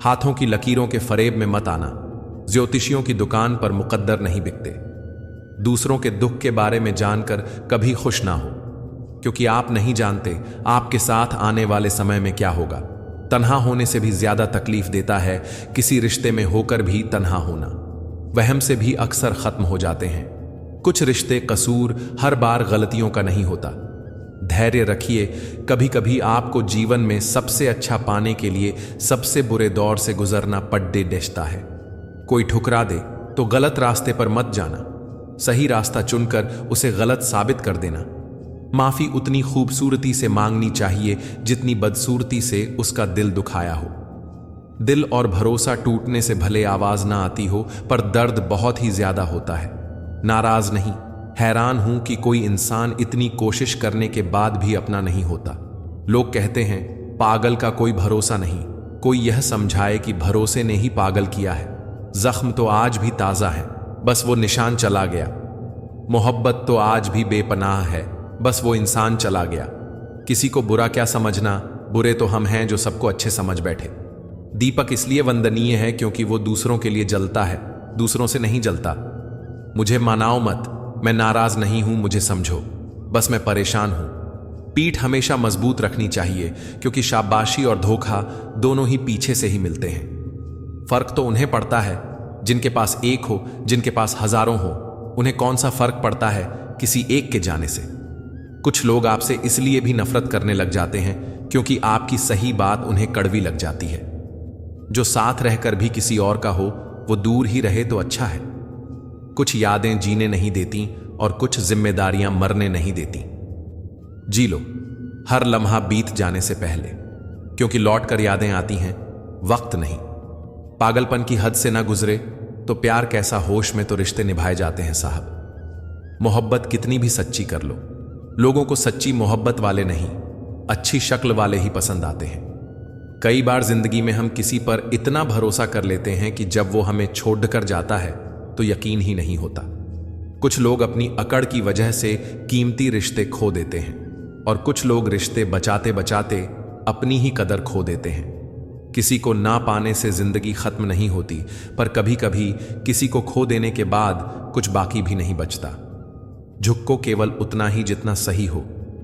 हाथों की लकीरों के फरेब में मत आना। ज्योतिषियों की दुकान पर मुकद्दर नहीं बिकते। दूसरों के दुख के बारे में जानकर कभी खुश ना हो, क्योंकि आप नहीं जानते आपके साथ आने वाले समय में क्या होगा। तन्हा होने से भी ज्यादा तकलीफ देता है किसी रिश्ते में होकर भी तन्हा होना। वहम से भी अक्सर खत्म हो जाते हैं। कुछ रिश्ते कसूर हर बार गलतियों का नहीं होता। धैर्य रखिए, कभी कभी आपको जीवन में सबसे अच्छा पाने के लिए सबसे बुरे दौर से गुजरना पड्डे डेशता है। कोई ठुकरा दे तो गलत रास्ते पर मत जाना, सही रास्ता चुनकर उसे गलत साबित कर देना। माफी उतनी खूबसूरती से मांगनी चाहिए जितनी बदसूरती से उसका दिल दुखाया हो। दिल और भरोसा टूटने से भले आवाज ना आती हो, पर दर्द बहुत ही ज्यादा होता है। नाराज नहीं, हैरान हूं कि कोई इंसान इतनी कोशिश करने के बाद भी अपना नहीं होता। लोग कहते हैं पागल का कोई भरोसा नहीं। कोई यह समझाए कि भरोसे ने ही पागल किया है। जख्म तो आज भी ताजा है, बस वो निशान चला गया। मोहब्बत तो आज भी बेपनाह है, बस वो इंसान चला गया। किसी को बुरा क्या समझना, बुरे तो हम हैं जो सबको अच्छे समझ बैठे। दीपक इसलिए वंदनीय है क्योंकि वो दूसरों के लिए जलता है, दूसरों से नहीं जलता। मुझे मनाओ मत, मैं नाराज नहीं हूं, मुझे समझो, बस मैं परेशान हूं। पीठ हमेशा मजबूत रखनी चाहिए, क्योंकि शाबाशी और धोखा दोनों ही पीछे से ही मिलते हैं। फर्क तो उन्हें पड़ता है जिनके पास एक हो, जिनके पास हजारों हो। उन्हें कौन सा फर्क पड़ता है किसी एक के जाने से। कुछ लोग आपसे इसलिए भी नफरत करने लग जाते हैं क्योंकि आपकी सही बात उन्हें कड़वी लग जाती है। जो साथ रहकर भी किसी और का हो, वो दूर ही रहे तो अच्छा है। कुछ यादें जीने नहीं देती और कुछ जिम्मेदारियां मरने नहीं देती। जी लो हर लम्हा बीत जाने से पहले, क्योंकि लौट कर यादें आती हैं, वक्त नहीं। पागलपन की हद से ना गुजरे तो प्यार कैसा, होश में तो रिश्ते निभाए जाते हैं साहब। मोहब्बत कितनी भी सच्ची कर लो, लोगों को सच्ची मोहब्बत वाले नहीं, अच्छी शक्ल वाले ही पसंद आते हैं। कई बार जिंदगी में हम किसी पर इतना भरोसा कर लेते हैं कि जब वो हमें छोड़कर जाता है तो यकीन ही नहीं होता। कुछ लोग अपनी अकड़ की वजह से कीमती रिश्ते खो देते हैं, और कुछ लोग रिश्ते बचाते बचाते अपनी ही कदर खो देते हैं। किसी को ना पाने से जिंदगी खत्म नहीं होती, पर कभी कभी किसी को खो देने के बाद कुछ बाकी भी नहीं बचता। झुको केवल उतना ही जितना सही हो।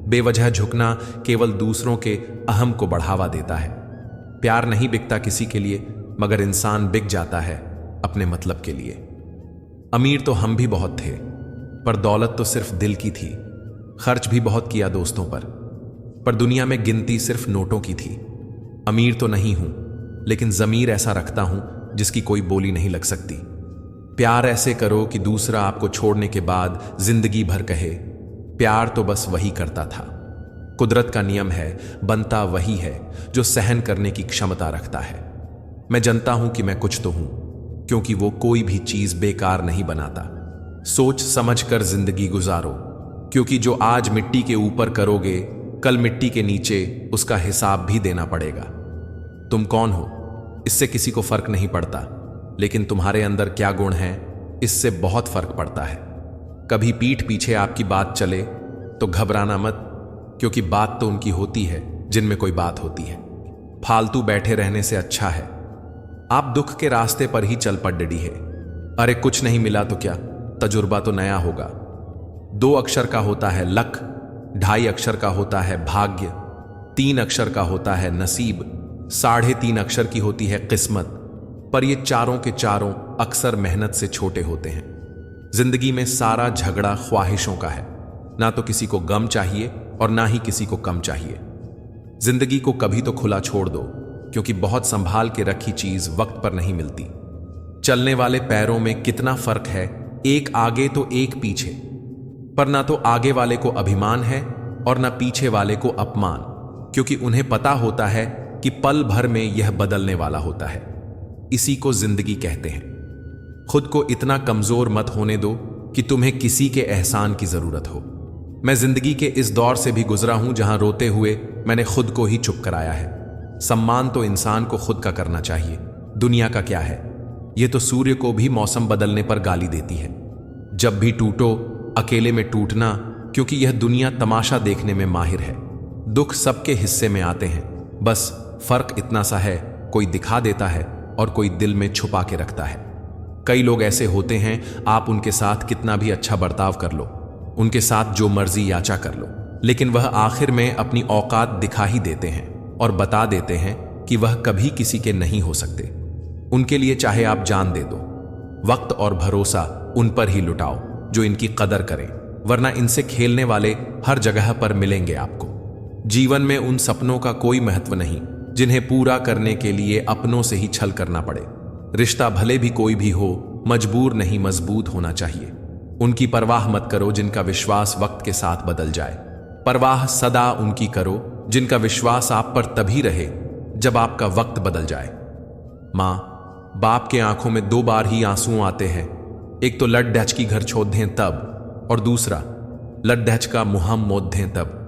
बेवजह झुकना केवल दूसरों के अहम को बढ़ावा देता है। प्यार नहीं बिकता किसी के लिए, मगर इंसान बिक जाता है अपने मतलब के लिए। अमीर तो हम भी बहुत थे, पर दौलत तो सिर्फ दिल की थी। खर्च भी बहुत किया दोस्तों पर दुनिया में गिनती सिर्फ नोटों की थी। अमीर तो नहीं हूं, लेकिन ज़मीर ऐसा रखता हूं जिसकी कोई बोली नहीं लग सकती। प्यार ऐसे करो कि दूसरा आपको छोड़ने के बाद जिंदगी भर कहे, प्यार तो बस वही करता था। कुदरत का नियम है, बनता वही है जो सहन करने की क्षमता रखता है। मैं जानता हूं कि मैं कुछ तो हूं, क्योंकि वो कोई भी चीज बेकार नहीं बनाता। सोच समझ कर जिंदगी गुजारो, क्योंकि जो आज मिट्टी के ऊपर करोगे, कल मिट्टी के नीचे उसका हिसाब भी देना पड़ेगा। तुम कौन हो इससे किसी को फर्क नहीं पड़ता, लेकिन तुम्हारे अंदर क्या गुण है इससे बहुत फर्क पड़ता है। कभी पीठ पीछे आपकी बात चले तो घबराना मत, क्योंकि बात तो उनकी होती है जिनमें कोई बात होती है। फालतू बैठे रहने से अच्छा है आप दुख के रास्ते पर ही चल पड़ डडी है। अरे कुछ नहीं मिला तो क्या, तजुर्बा तो नया होगा। 2 अक्षर का होता है लक, 2.5 अक्षर का होता है भाग्य, 3 अक्षर का होता है नसीब, 3.5 अक्षर की होती है किस्मत। पर ये चारों के चारों अक्सर मेहनत से छोटे होते हैं। जिंदगी में सारा झगड़ा ख्वाहिशों का है। ना तो किसी को गम चाहिए और ना ही किसी को कम चाहिए। जिंदगी को कभी तो खुला छोड़ दो, क्योंकि बहुत संभाल के रखी चीज वक्त पर नहीं मिलती। चलने वाले पैरों में कितना फर्क है, एक आगे तो एक पीछे। पर ना तो आगे वाले को अभिमान है और ना पीछे वाले को अपमान, क्योंकि उन्हें पता होता है कि पल भर में यह बदलने वाला होता है। इसी को जिंदगी कहते हैं। खुद को इतना कमजोर मत होने दो कि तुम्हें किसी के एहसान की जरूरत हो। मैं जिंदगी के इस दौर से भी गुजरा हूं जहां रोते हुए मैंने खुद को ही चुप कराया है। सम्मान तो इंसान को खुद का करना चाहिए, दुनिया का क्या है। यह तो सूर्य को भी मौसम बदलने पर गाली देती है। जब भी टूटो अकेले में टूटना, क्योंकि यह दुनिया तमाशा देखने में माहिर है। दुख सबके हिस्से में आते हैं, बस फर्क इतना सा है, कोई दिखा देता है और कोई दिल में छुपा के रखता है। कई लोग ऐसे होते हैं, आप उनके साथ कितना भी अच्छा बर्ताव कर लो, उनके साथ जो मर्जी याचा कर लो, लेकिन वह आखिर में अपनी औकात दिखा ही देते हैं और बता देते हैं कि वह कभी किसी के नहीं हो सकते। उनके लिए चाहे आप जान दे दो, वक्त और भरोसा उन पर ही लुटाओ जो इनकी कदर करें, वरना इनसे खेलने वाले हर जगह पर मिलेंगे आपको। जीवन में उन सपनों का कोई महत्व नहीं जिन्हें पूरा करने के लिए अपनों से ही छल करना पड़े। रिश्ता भले भी कोई भी हो, मजबूर नहीं मजबूत होना चाहिए। उनकी परवाह मत करो जिनका विश्वास वक्त के साथ बदल जाए। परवाह सदा उनकी करो जिनका विश्वास आप पर तभी रहे जब आपका वक्त बदल जाए। मां बाप के आंखों में 2 बार ही आंसू आते हैं, एक तो लट डच की घर छोड़ दें तब, और दूसरा लट डच का मुहम मोद दें तब।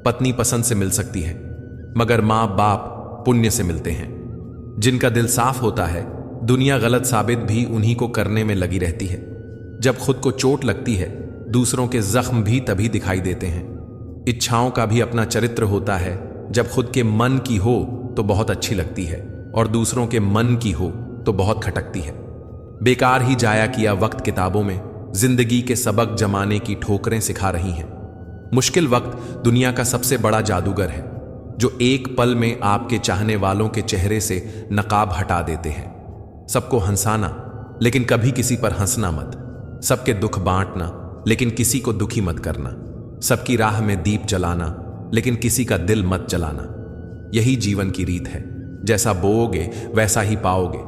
पत्नी पसंद से मिल सकती है, मगर मां बाप पुण्य से मिलते हैं। जिनका दिल साफ होता है, दुनिया गलत साबित भी उन्हीं को करने में लगी रहती है। जब खुद को चोट लगती है, दूसरों के जख्म भी तभी दिखाई देते हैं। इच्छाओं का भी अपना चरित्र होता है। जब खुद के मन की हो तो बहुत अच्छी लगती है, और दूसरों के मन की हो तो बहुत खटकती है। बेकार ही जाया किया वक्त किताबों में जिंदगी के सबक जमाने की ठोकरें सिखा रही हैं। मुश्किल वक्त दुनिया का सबसे बड़ा जादूगर है, जो एक पल में आपके चाहने वालों के चेहरे से नकाब हटा देते हैं। सबको हंसाना, लेकिन कभी किसी पर हंसना मत। सबके दुख बांटना, लेकिन किसी को दुखी मत करना। सबकी राह में दीप जलाना, लेकिन किसी का दिल मत जलाना। यही जीवन की रीत है, जैसा बोओगे वैसा ही पाओगे।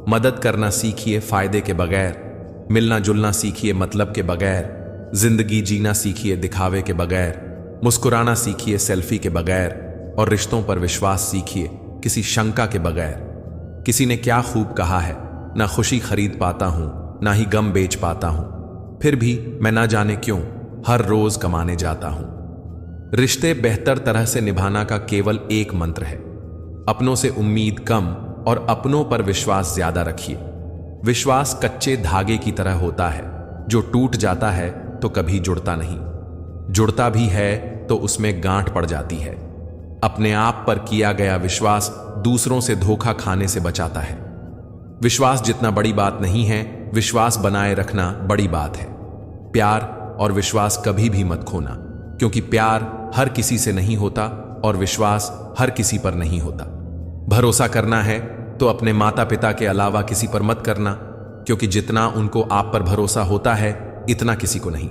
मदद करना सीखिए फायदे के बगैर, मिलना जुलना सीखिए मतलब के बगैर, जिंदगी जीना सीखिए दिखावे के बगैर, मुस्कुराना सीखिए सेल्फी के बगैर, और रिश्तों पर विश्वास सीखिए किसी शंका के बगैर। किसी ने क्या खूब कहा है, ना खुशी खरीद पाता हूं ना ही गम बेच पाता हूं, फिर भी मैं ना जाने क्यों हर रोज कमाने जाता हूं। रिश्ते बेहतर तरह से निभाना का केवल एक मंत्र है, अपनों से उम्मीद कम और अपनों पर विश्वास ज्यादा रखिए। विश्वास कच्चे धागे की तरह होता है, जो टूट जाता है तो कभी जुड़ता नहीं, जुड़ता भी है तो उसमें गांठ पड़ जाती है। अपने आप पर किया गया विश्वास दूसरों से धोखा खाने से बचाता है। विश्वास जितना बड़ी बात नहीं है, विश्वास बनाए रखना बड़ी बात है। प्यार और विश्वास कभी भी मत खोना, क्योंकि प्यार हर किसी से नहीं होता और विश्वास हर किसी पर नहीं होता। भरोसा करना है तो अपने माता पिता के अलावा किसी पर मत करना, क्योंकि जितना उनको आप पर भरोसा होता है इतना किसी को नहीं।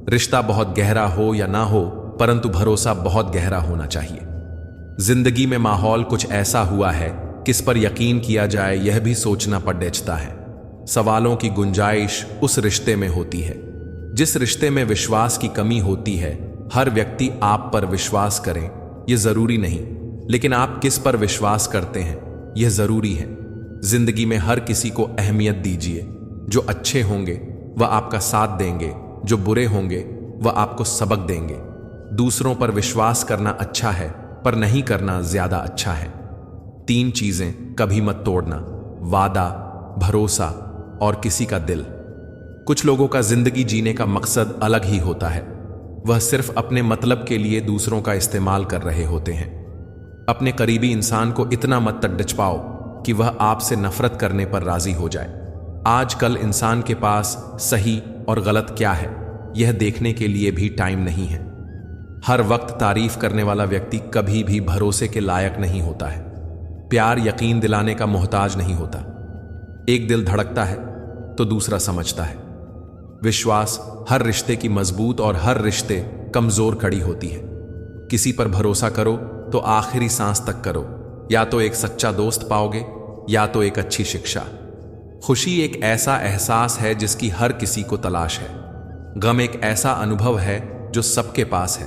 रिश्ता बहुत गहरा हो या ना हो, परंतु भरोसा बहुत गहरा होना चाहिए। जिंदगी में माहौल कुछ ऐसा हुआ है, किस पर यकीन किया जाए यह भी सोचना पड़ता है। सवालों की गुंजाइश उस रिश्ते में होती है जिस रिश्ते में विश्वास की कमी होती है। हर व्यक्ति आप पर विश्वास करे यह जरूरी नहीं, लेकिन आप किस पर विश्वास करते हैं यह जरूरी है। जिंदगी में हर किसी को अहमियत दीजिए। जो अच्छे होंगे वह आपका साथ देंगे, जो बुरे होंगे वह आपको सबक देंगे। दूसरों पर विश्वास करना अच्छा है, पर नहीं करना ज्यादा अच्छा है। 3 चीजें कभी मत तोड़ना: वादा, भरोसा और किसी का दिल। कुछ लोगों का जिंदगी जीने का मकसद अलग ही होता है। वह सिर्फ अपने मतलब के लिए दूसरों का इस्तेमाल कर रहे होते हैं। अपने करीबी इंसान को इतना मत तक पाओ कि वह आपसे नफरत करने पर राजी हो जाए। आजकल इंसान के पास सही और गलत क्या है यह देखने के लिए भी टाइम नहीं है। हर वक्त तारीफ करने वाला व्यक्ति कभी भी भरोसे के लायक नहीं होता है। प्यार यकीन दिलाने का मोहताज नहीं होता। एक दिल धड़कता है तो दूसरा समझता है। विश्वास हर रिश्ते की मजबूत और हर रिश्ते कमजोर कड़ी होती है। किसी पर भरोसा करो तो आखिरी सांस तक करो। या तो एक सच्चा दोस्त पाओगे या तो एक अच्छी शिक्षा। खुशी एक ऐसा एहसास है जिसकी हर किसी को तलाश है। गम एक ऐसा अनुभव है जो सबके पास है,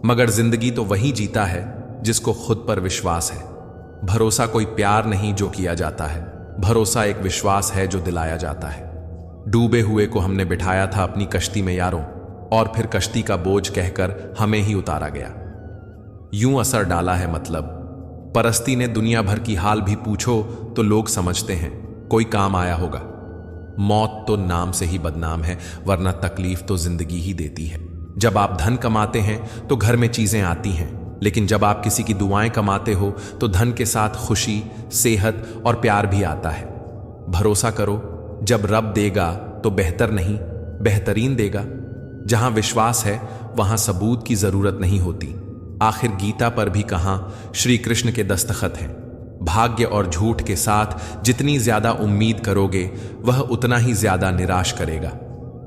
मगर जिंदगी तो वही जीता है जिसको खुद पर विश्वास है। भरोसा कोई प्यार नहीं जो किया जाता है, भरोसा एक विश्वास है जो दिलाया जाता है। डूबे हुए को हमने बिठाया था अपनी कश्ती में यारों, और फिर कश्ती का बोझ कहकर हमें ही उतारा गया। यूं असर डाला है मतलब। परस्ती ने दुनिया भर की हाल भी पूछो तो लोग समझते हैं कोई काम आया होगा। मौत तो नाम से ही बदनाम है, वरना तकलीफ तो जिंदगी ही देती है। जब आप धन कमाते हैं तो घर में चीजें आती हैं, लेकिन जब आप किसी की दुआएं कमाते हो तो धन के साथ खुशी, सेहत और प्यार भी आता है। भरोसा करो, जब रब देगा तो बेहतर नहीं बेहतरीन देगा। जहां विश्वास है वहां सबूत की जरूरत नहीं होती। आखिर गीता पर भी कहां श्री कृष्ण के दस्तखत हैं। भाग्य और झूठ के साथ जितनी ज्यादा उम्मीद करोगे वह उतना ही ज्यादा निराश करेगा।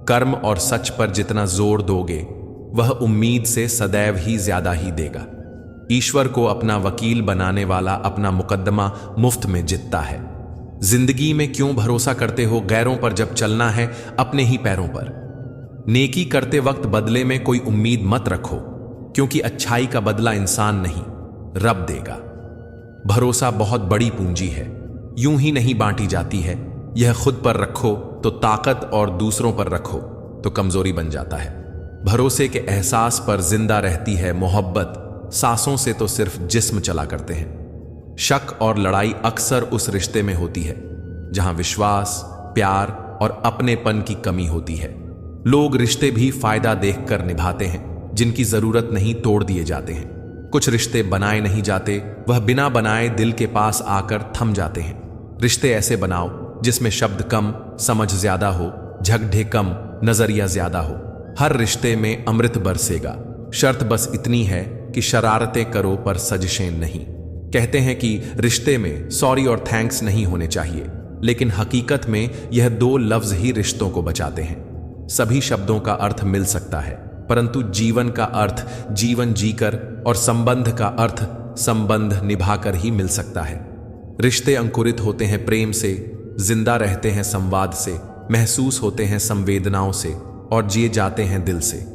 कर्म और सच पर जितना जोर दोगे वह उम्मीद से सदैव ही ज्यादा ही देगा। ईश्वर को अपना वकील बनाने वाला अपना मुकद्दमा मुफ्त में जीतता है। जिंदगी में क्यों भरोसा करते हो गैरों पर जब चलना है अपने ही पैरों पर। नेकी करते वक्त बदले में कोई उम्मीद मत रखो, क्योंकि अच्छाई का बदला इंसान नहीं रब देगा। भरोसा बहुत बड़ी पूंजी है, यूं ही नहीं बांटी जाती है। यह खुद पर रखो तो ताकत और दूसरों पर रखो तो कमजोरी बन जाता है। भरोसे के एहसास पर जिंदा रहती है मोहब्बत, सांसों से तो सिर्फ जिस्म चला करते हैं। शक और लड़ाई अक्सर उस रिश्ते में होती है जहां विश्वास, प्यार और अपनेपन की कमी होती है। लोग रिश्ते भी फायदा देखकर निभाते हैं, जिनकी जरूरत नहीं तोड़ दिए जाते हैं। कुछ रिश्ते बनाए नहीं जाते, वह बिना बनाए दिल के पास आकर थम जाते हैं। रिश्ते ऐसे बनाओ जिसमें शब्द कम, समझ ज्यादा हो, झगड़े कम, नजरिया ज्यादा हो। हर रिश्ते में अमृत बरसेगा। शर्त बस इतनी है कि शरारतें करो पर सजिशें नहीं। कहते हैं कि रिश्ते में सॉरी और थैंक्स नहीं होने चाहिए, लेकिन हकीकत में यह 2 लफ्ज ही रिश्तों को बचाते हैं। सभी शब्दों का अर्थ मिल सकता है, परंतु जीवन का अर्थ जीवन जीकर और संबंध का अर्थ संबंध निभाकर ही मिल सकता है। रिश्ते अंकुरित होते हैं प्रेम से, जिंदा रहते हैं संवाद से, महसूस होते हैं संवेदनाओं से और जिए जाते हैं दिल से।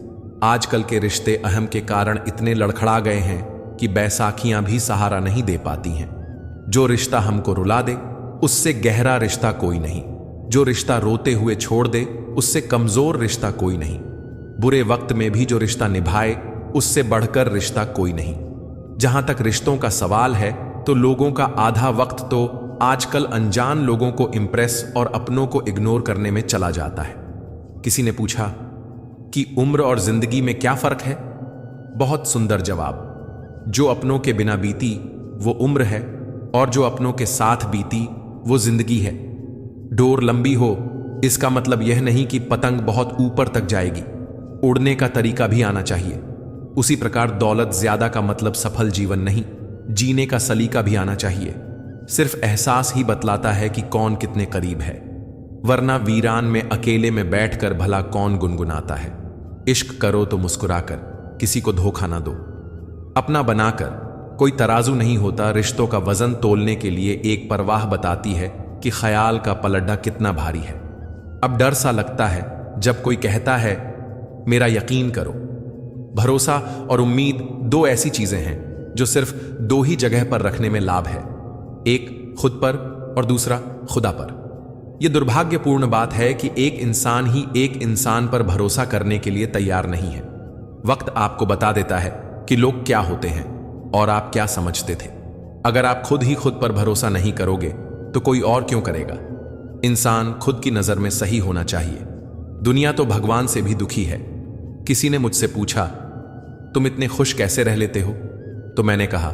आजकल के रिश्ते अहम के कारण इतने लड़खड़ा गए हैं कि बैसाखियां भी सहारा नहीं दे पाती हैं। जो रिश्ता हमको रुला दे उससे गहरा रिश्ता कोई नहीं। जो रिश्ता रोते हुए छोड़ दे उससे कमजोर रिश्ता कोई नहीं। बुरे वक्त में भी जो रिश्ता निभाए उससे बढ़कर रिश्ता कोई नहीं। जहां तक रिश्तों का सवाल है तो लोगों का आधा वक्त तो आजकल अनजान लोगों को इंप्रेस और अपनों को इग्नोर करने में चला जाता है। किसी ने पूछा कि उम्र और जिंदगी में क्या फर्क है? बहुत सुंदर जवाब। जो अपनों के बिना बीती वो उम्र है, और जो अपनों के साथ बीती वो जिंदगी है। डोर लंबी हो इसका मतलब यह नहीं कि पतंग बहुत ऊपर तक जाएगी, उड़ने का तरीका भी आना चाहिए। उसी प्रकार दौलत ज्यादा का मतलब सफल जीवन नहीं, जीने का सलीका भी आना चाहिए। सिर्फ एहसास ही बतलाता है कि कौन कितने करीब है, वरना वीरान में अकेले में बैठकर भला कौन गुनगुनाता है। इश्क करो तो मुस्कुराकर, किसी को धोखा ना दो। अपना बनाकर कोई तराजू नहीं होता, रिश्तों का वजन तोलने के लिए एक परवाह बताती है कि ख्याल का पलड़ा कितना भारी है। अब डर सा लगता है जब कोई कहता है मेरा यकीन करो। भरोसा और उम्मीद दो ऐसी चीजें हैं जो सिर्फ दो ही जगह पर रखने में लाभ है, एक खुद पर और दूसरा खुदा पर। यह दुर्भाग्यपूर्ण बात है कि एक इंसान ही एक इंसान पर भरोसा करने के लिए तैयार नहीं है। वक्त आपको बता देता है कि लोग क्या होते हैं और आप क्या समझते थे। अगर आप खुद ही खुद पर भरोसा नहीं करोगे तो कोई और क्यों करेगा। इंसान खुद की नजर में सही होना चाहिए। दुनिया तो भगवान से भी दुखी है। किसी ने मुझसे पूछा तुम इतने खुश कैसे रह लेते हो, तो मैंने कहा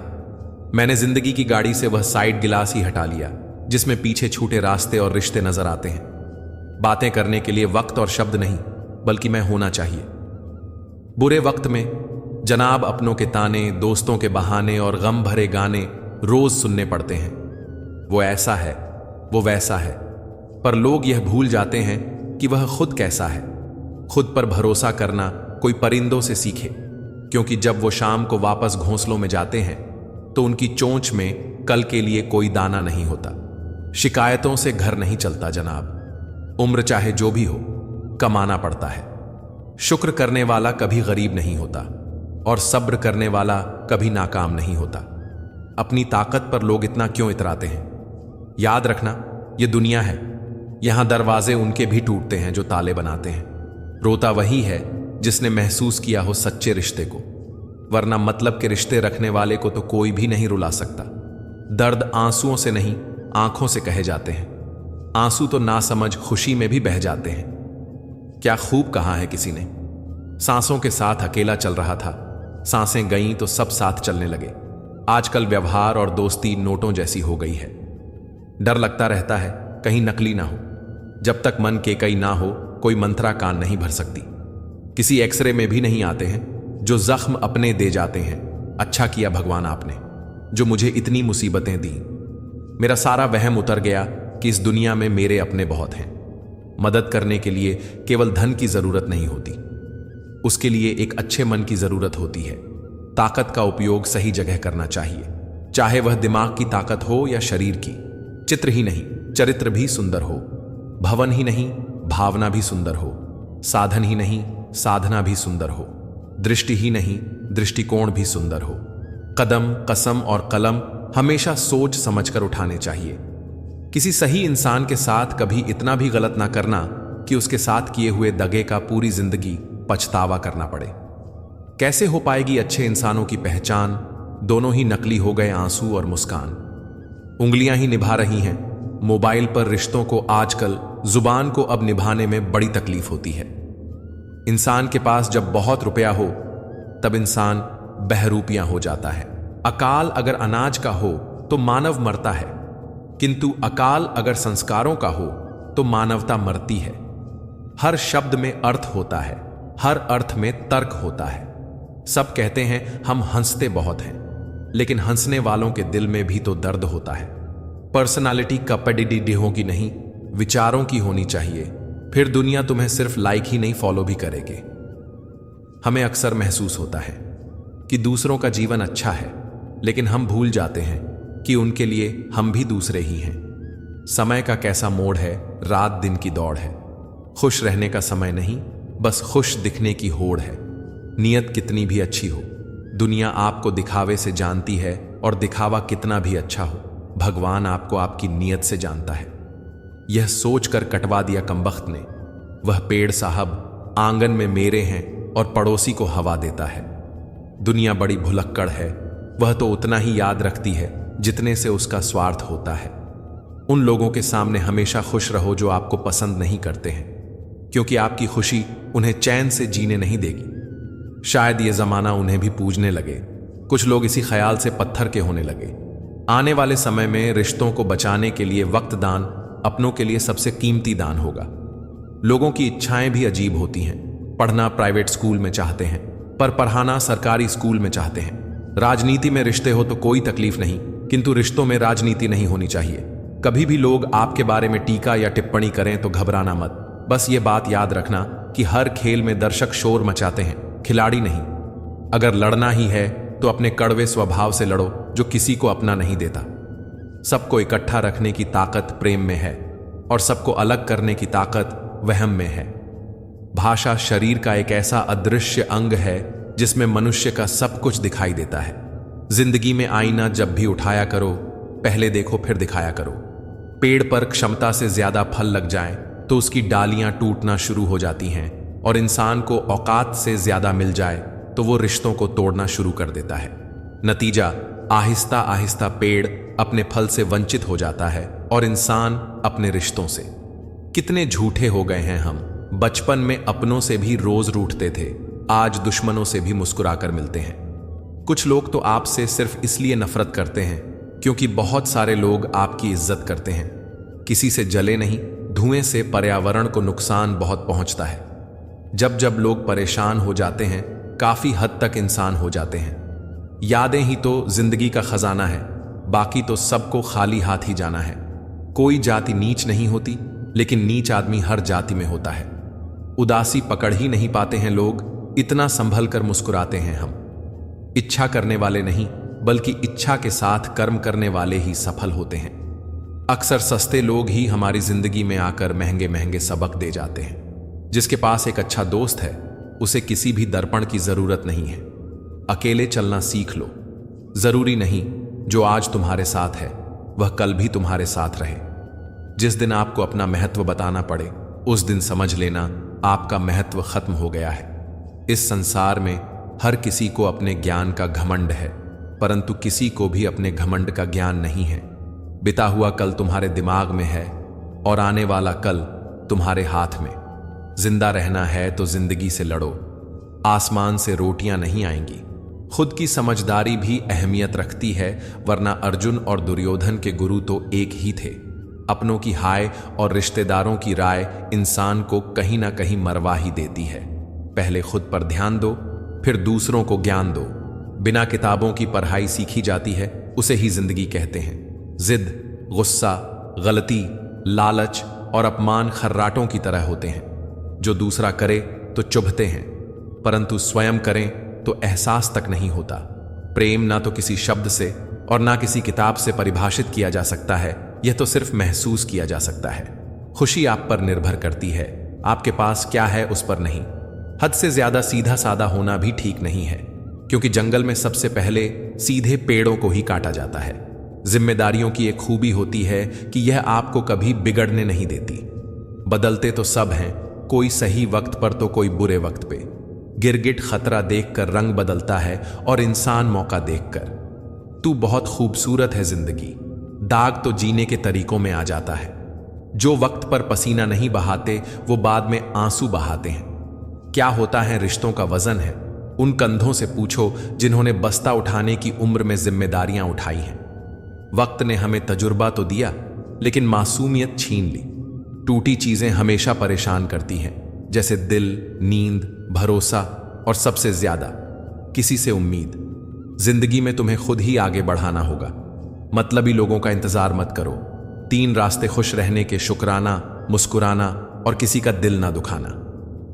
मैंने जिंदगी की गाड़ी से वह साइड गिलास ही हटा लिया जिसमें पीछे छूटे रास्ते और रिश्ते नजर आते हैं। बातें करने के लिए वक्त और शब्द नहीं, बल्कि मैं होना चाहिए। बुरे वक्त में जनाब अपनों के ताने, दोस्तों के बहाने और गम भरे गाने रोज सुनने पड़ते हैं। वो ऐसा है, वो वैसा है, पर लोग यह भूल जाते हैं कि वह खुद कैसा है। खुद पर भरोसा करना कोई परिंदों से सीखे, क्योंकि जब वो शाम को वापस घोंसलों में जाते हैं तो उनकी चोंच में कल के लिए कोई दाना नहीं होता। शिकायतों से घर नहीं चलता जनाब। उम्र चाहे जो भी हो, कमाना पड़ता है। शुक्र करने वाला कभी गरीब नहीं होता और सब्र करने वाला कभी नाकाम नहीं होता। अपनी ताकत पर लोग इतना क्यों इतराते हैं। याद रखना, यह दुनिया है, यहां दरवाजे उनके भी टूटते हैं जो ताले बनाते हैं। रोता वही है जिसने महसूस किया हो सच्चे रिश्ते को, वरना मतलब के रिश्ते रखने वाले को तो कोई भी नहीं रुला सकता। दर्द आंसुओं से नहीं, आंखों से कहे जाते हैं। आंसू तो नासमझ खुशी में भी बह जाते हैं। क्या खूब कहा है किसी ने, सांसों के साथ अकेला चल रहा था, सांसें गईं तो सब साथ चलने लगे। आजकल व्यवहार और दोस्ती नोटों जैसी हो गई है। डर लगता रहता है कहीं नकली ना हो। जब तक मन के कई ना हो कोई मंत्रा कान नहीं भर सकती। किसी एक्सरे में भी नहीं आते हैं जो जख्म अपने दे जाते हैं। अच्छा किया भगवान आपने जो मुझे इतनी मुसीबतें दी। मेरा सारा वहम उतर गया कि इस दुनिया में मेरे अपने बहुत हैं। मदद करने के लिए केवल धन की जरूरत नहीं होती, उसके लिए एक अच्छे मन की जरूरत होती है। ताकत का उपयोग सही जगह करना चाहिए, चाहे वह दिमाग की ताकत हो या शरीर की। चित्र ही नहीं, चरित्र भी सुंदर हो। भवन ही नहीं, भावना भी सुंदर हो। साधन ही नहीं, साधना भी सुंदर हो। दृष्टि ही नहीं, दृष्टिकोण भी सुंदर हो। कदम, कसम और कलम हमेशा सोच समझकर उठाने चाहिए। किसी सही इंसान के साथ कभी इतना भी गलत ना करना कि उसके साथ किए हुए दगे का पूरी जिंदगी पछतावा करना पड़े। कैसे हो पाएगी अच्छे इंसानों की पहचान। दोनों ही नकली हो गए, आंसू और मुस्कान। उंगलियां ही निभा रही हैं मोबाइल पर रिश्तों को। आजकल जुबान को अब निभाने में बड़ी तकलीफ होती है। इंसान के पास जब बहुत रुपया हो तब इंसान बहरूपियां हो जाता है। अकाल अगर अनाज का हो तो मानव मरता है, किंतु अकाल अगर संस्कारों का हो तो मानवता मरती है। हर शब्द में अर्थ होता है, हर अर्थ में तर्क होता है। सब कहते हैं हम हंसते बहुत हैं, लेकिन हंसने वालों के दिल में भी तो दर्द होता है। पर्सनालिटी कपडिडिहों की नहीं, विचारों की होनी चाहिए। फिर दुनिया तुम्हें सिर्फ लाइक ही नहीं फॉलो भी करेगी। हमें अक्सर महसूस होता है कि दूसरों का जीवन अच्छा है, लेकिन हम भूल जाते हैं कि उनके लिए हम भी दूसरे ही हैं। समय का कैसा मोड़ है, रात दिन की दौड़ है। खुश रहने का समय नहीं, बस खुश दिखने की होड़ है। नियत कितनी भी अच्छी हो, दुनिया आपको दिखावे से जानती है, और दिखावा कितना भी अच्छा हो, भगवान आपको आपकी नियत से जानता है। यह सोचकर कटवा दिया कमबख्त ने, वह पेड़ साहब आंगन में मेरे हैं और पड़ोसी को हवा देता है। दुनिया बड़ी भुलक्कड़ है, वह तो उतना ही याद रखती है जितने से उसका स्वार्थ होता है। उन लोगों के सामने हमेशा खुश रहो जो आपको पसंद नहीं करते हैं, क्योंकि आपकी खुशी उन्हें चैन से जीने नहीं देगी। शायद यह जमाना उन्हें भी पूजने लगे। कुछ लोग इसी ख्याल से पत्थर के होने लगे। आने वाले समय में रिश्तों को बचाने के लिए वक्त दान अपनों के लिए सबसे कीमती दान होगा। लोगों की इच्छाएं भी अजीब होती हैं। पढ़ना प्राइवेट स्कूल में चाहते हैं, पर पढ़ाना सरकारी स्कूल में चाहते हैं। राजनीति में रिश्ते हो तो कोई तकलीफ नहीं, किंतु रिश्तों में राजनीति नहीं होनी चाहिए। कभी भी लोग आपके बारे में टीका या टिप्पणी करें तो घबराना मत। बस ये बात याद रखना कि हर खेल में दर्शक शोर मचाते हैं, खिलाड़ी नहीं। अगर लड़ना ही है तो अपने कड़वे स्वभाव से लड़ो जो किसी को अपना नहीं देता। सबको इकट्ठा रखने की ताकत प्रेम में है और सबको अलग करने की ताकत वहम में है। भाषा शरीर का एक ऐसा अदृश्य अंग है जिसमें मनुष्य का सब कुछ दिखाई देता है। जिंदगी में आईना जब भी उठाया करो, पहले देखो फिर दिखाया करो। पेड़ पर क्षमता से ज्यादा फल लग जाए तो उसकी डालियां टूटना शुरू हो जाती हैं, और इंसान को औकात से ज्यादा मिल जाए तो वो रिश्तों को तोड़ना शुरू कर देता है। नतीजा, आहिस्ता आहिस्ता पेड़ अपने फल से वंचित हो जाता है और इंसान अपने रिश्तों से। कितने झूठे हो गए हैं हम। बचपन में अपनों से भी रोज रूठते थे, आज दुश्मनों से भी मुस्कुराकर मिलते हैं। कुछ लोग तो आपसे सिर्फ इसलिए नफरत करते हैं क्योंकि बहुत सारे लोग आपकी इज्जत करते हैं। किसी से जले नहीं, धुएं से पर्यावरण को नुकसान बहुत पहुंचता है। जब जब लोग परेशान हो जाते हैं, काफी हद तक इंसान हो जाते हैं। यादें ही तो जिंदगी का खजाना है, बाकी तो सबको खाली हाथ ही जाना है। कोई जाति नीच नहीं होती, लेकिन नीच आदमी हर जाति में होता है। उदासी पकड़ ही नहीं पाते हैं लोग, इतना संभल कर मुस्कुराते हैं हम। इच्छा करने वाले नहीं, बल्कि इच्छा के साथ कर्म करने वाले ही सफल होते हैं। अक्सर सस्ते लोग ही हमारी जिंदगी में आकर महंगे महंगे सबक दे जाते हैं। जिसके पास एक अच्छा दोस्त है, उसे किसी भी दर्पण की जरूरत नहीं है। अकेले चलना सीख लो। जरूरी नहीं जो आज तुम्हारे साथ है वह कल भी तुम्हारे साथ रहे। जिस दिन आपको अपना महत्व बताना पड़े, उस दिन समझ लेना आपका महत्व खत्म हो गया है। इस संसार में हर किसी को अपने ज्ञान का घमंड है, परंतु किसी को भी अपने घमंड का ज्ञान नहीं है। बिता हुआ कल तुम्हारे दिमाग में है और आने वाला कल तुम्हारे हाथ में। जिंदा रहना है तो जिंदगी से लड़ो। आसमान से रोटियां नहीं आएंगी। खुद की समझदारी भी अहमियत रखती है, वरना अर्जुन और दुर्योधन के गुरु तो एक ही थे। अपनों की हाय और रिश्तेदारों की राय इंसान को कहीं ना कहीं मरवा ही देती है। पहले खुद पर ध्यान दो, फिर दूसरों को ज्ञान दो। बिना किताबों की पढ़ाई सीखी जाती है, उसे ही जिंदगी कहते हैं। जिद, गुस्सा, गलती, लालच और अपमान खर्राटों की तरह होते हैं। जो दूसरा करे तो चुभते हैं, परंतु स्वयं करें तो एहसास तक नहीं होता। प्रेम ना तो किसी शब्द से और ना किसी किताब से परिभाषित किया जा सकता है, यह तो सिर्फ महसूस किया जा सकता है। खुशी आप पर निर्भर करती है, आपके पास क्या है उस पर नहीं। हद से ज्यादा सीधा साधा होना भी ठीक नहीं है, क्योंकि जंगल में सबसे पहले सीधे पेड़ों को ही काटा जाता है। जिम्मेदारियों की एक खूबी होती है कि यह आपको कभी बिगड़ने नहीं देती। बदलते तो सब हैं, कोई सही वक्त पर तो कोई बुरे वक्त पे। गिरगिट खतरा देखकर रंग बदलता है और इंसान मौका देखकर। तू बहुत खूबसूरत है जिंदगी, दाग तो जीने के तरीकों में आ जाता है। जो वक्त पर पसीना नहीं बहाते वो बाद में आंसू बहाते हैं। क्या होता है रिश्तों का वजन है, उन कंधों से पूछो जिन्होंने बस्ता उठाने की उम्र में जिम्मेदारियां उठाई हैं। वक्त ने हमें तजुर्बा तो दिया, लेकिन मासूमियत छीन ली। टूटी चीजें हमेशा परेशान करती हैं, जैसे दिल, नींद, भरोसा और सबसे ज्यादा किसी से उम्मीद। जिंदगी में तुम्हें खुद ही आगे बढ़ाना होगा। मतलबी लोगों का इंतजार मत करो। 3 रास्ते खुश रहने के: शुक्राना, मुस्कुराना और किसी का दिल ना दुखाना।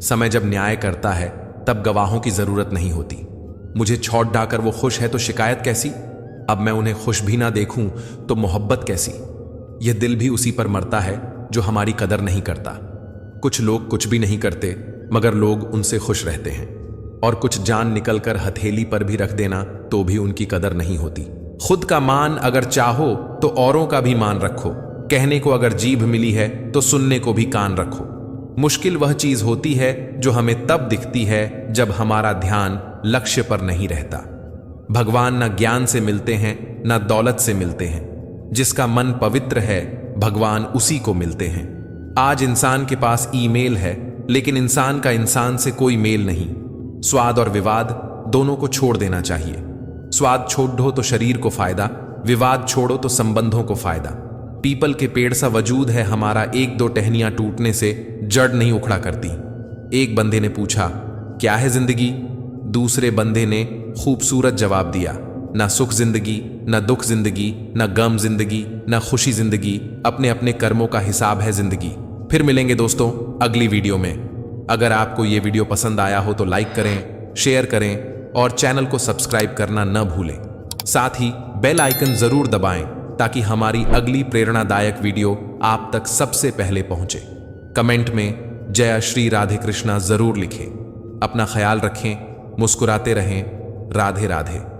समय जब न्याय करता है तब गवाहों की जरूरत नहीं होती। मुझे छोड़ डाकर वो खुश है तो शिकायत कैसी? अब मैं उन्हें खुश भी ना देखूं तो मोहब्बत कैसी? यह दिल भी उसी पर मरता है जो हमारी कदर नहीं करता। कुछ लोग कुछ भी नहीं करते मगर लोग उनसे खुश रहते हैं, और कुछ जान निकलकर हथेली पर भी रख देना तो भी उनकी कदर नहीं होती। खुद का मान अगर चाहो तो औरों का भी मान रखो। कहने को अगर जीभ मिली है तो सुनने को भी कान रखो। मुश्किल वह चीज होती है जो हमें तब दिखती है जब हमारा ध्यान लक्ष्य पर नहीं रहता। भगवान न ज्ञान से मिलते हैं न दौलत से मिलते हैं। जिसका मन पवित्र है भगवान उसी को मिलते हैं। आज इंसान के पास ईमेल है, लेकिन इंसान का इंसान से कोई मेल नहीं। स्वाद और विवाद दोनों को छोड़ देना चाहिए। स्वाद छोड़ दो तो शरीर को फायदा, विवाद छोड़ो तो संबंधों को फायदा। पीपल के पेड़ सा वजूद है हमारा, एक दो टहनियां टूटने से जड़ नहीं उखड़ा करती। एक बंदे ने पूछा, क्या है जिंदगी? दूसरे बंदे ने खूबसूरत जवाब दिया, ना सुख जिंदगी, ना दुख जिंदगी, ना गम जिंदगी, ना खुशी जिंदगी, अपने अपने कर्मों का हिसाब है जिंदगी। फिर मिलेंगे दोस्तों अगली वीडियो में। अगर आपको ये वीडियो पसंद आया हो तो लाइक करें, शेयर करें और चैनल को सब्सक्राइब करना न भूलें। साथ ही बेल आइकन जरूर दबाएं ताकि हमारी अगली प्रेरणादायक वीडियो आप तक सबसे पहले पहुंचे। कमेंट में जय श्री राधे कृष्णा जरूर लिखें। अपना ख्याल रखें, मुस्कुराते रहें। राधे राधे।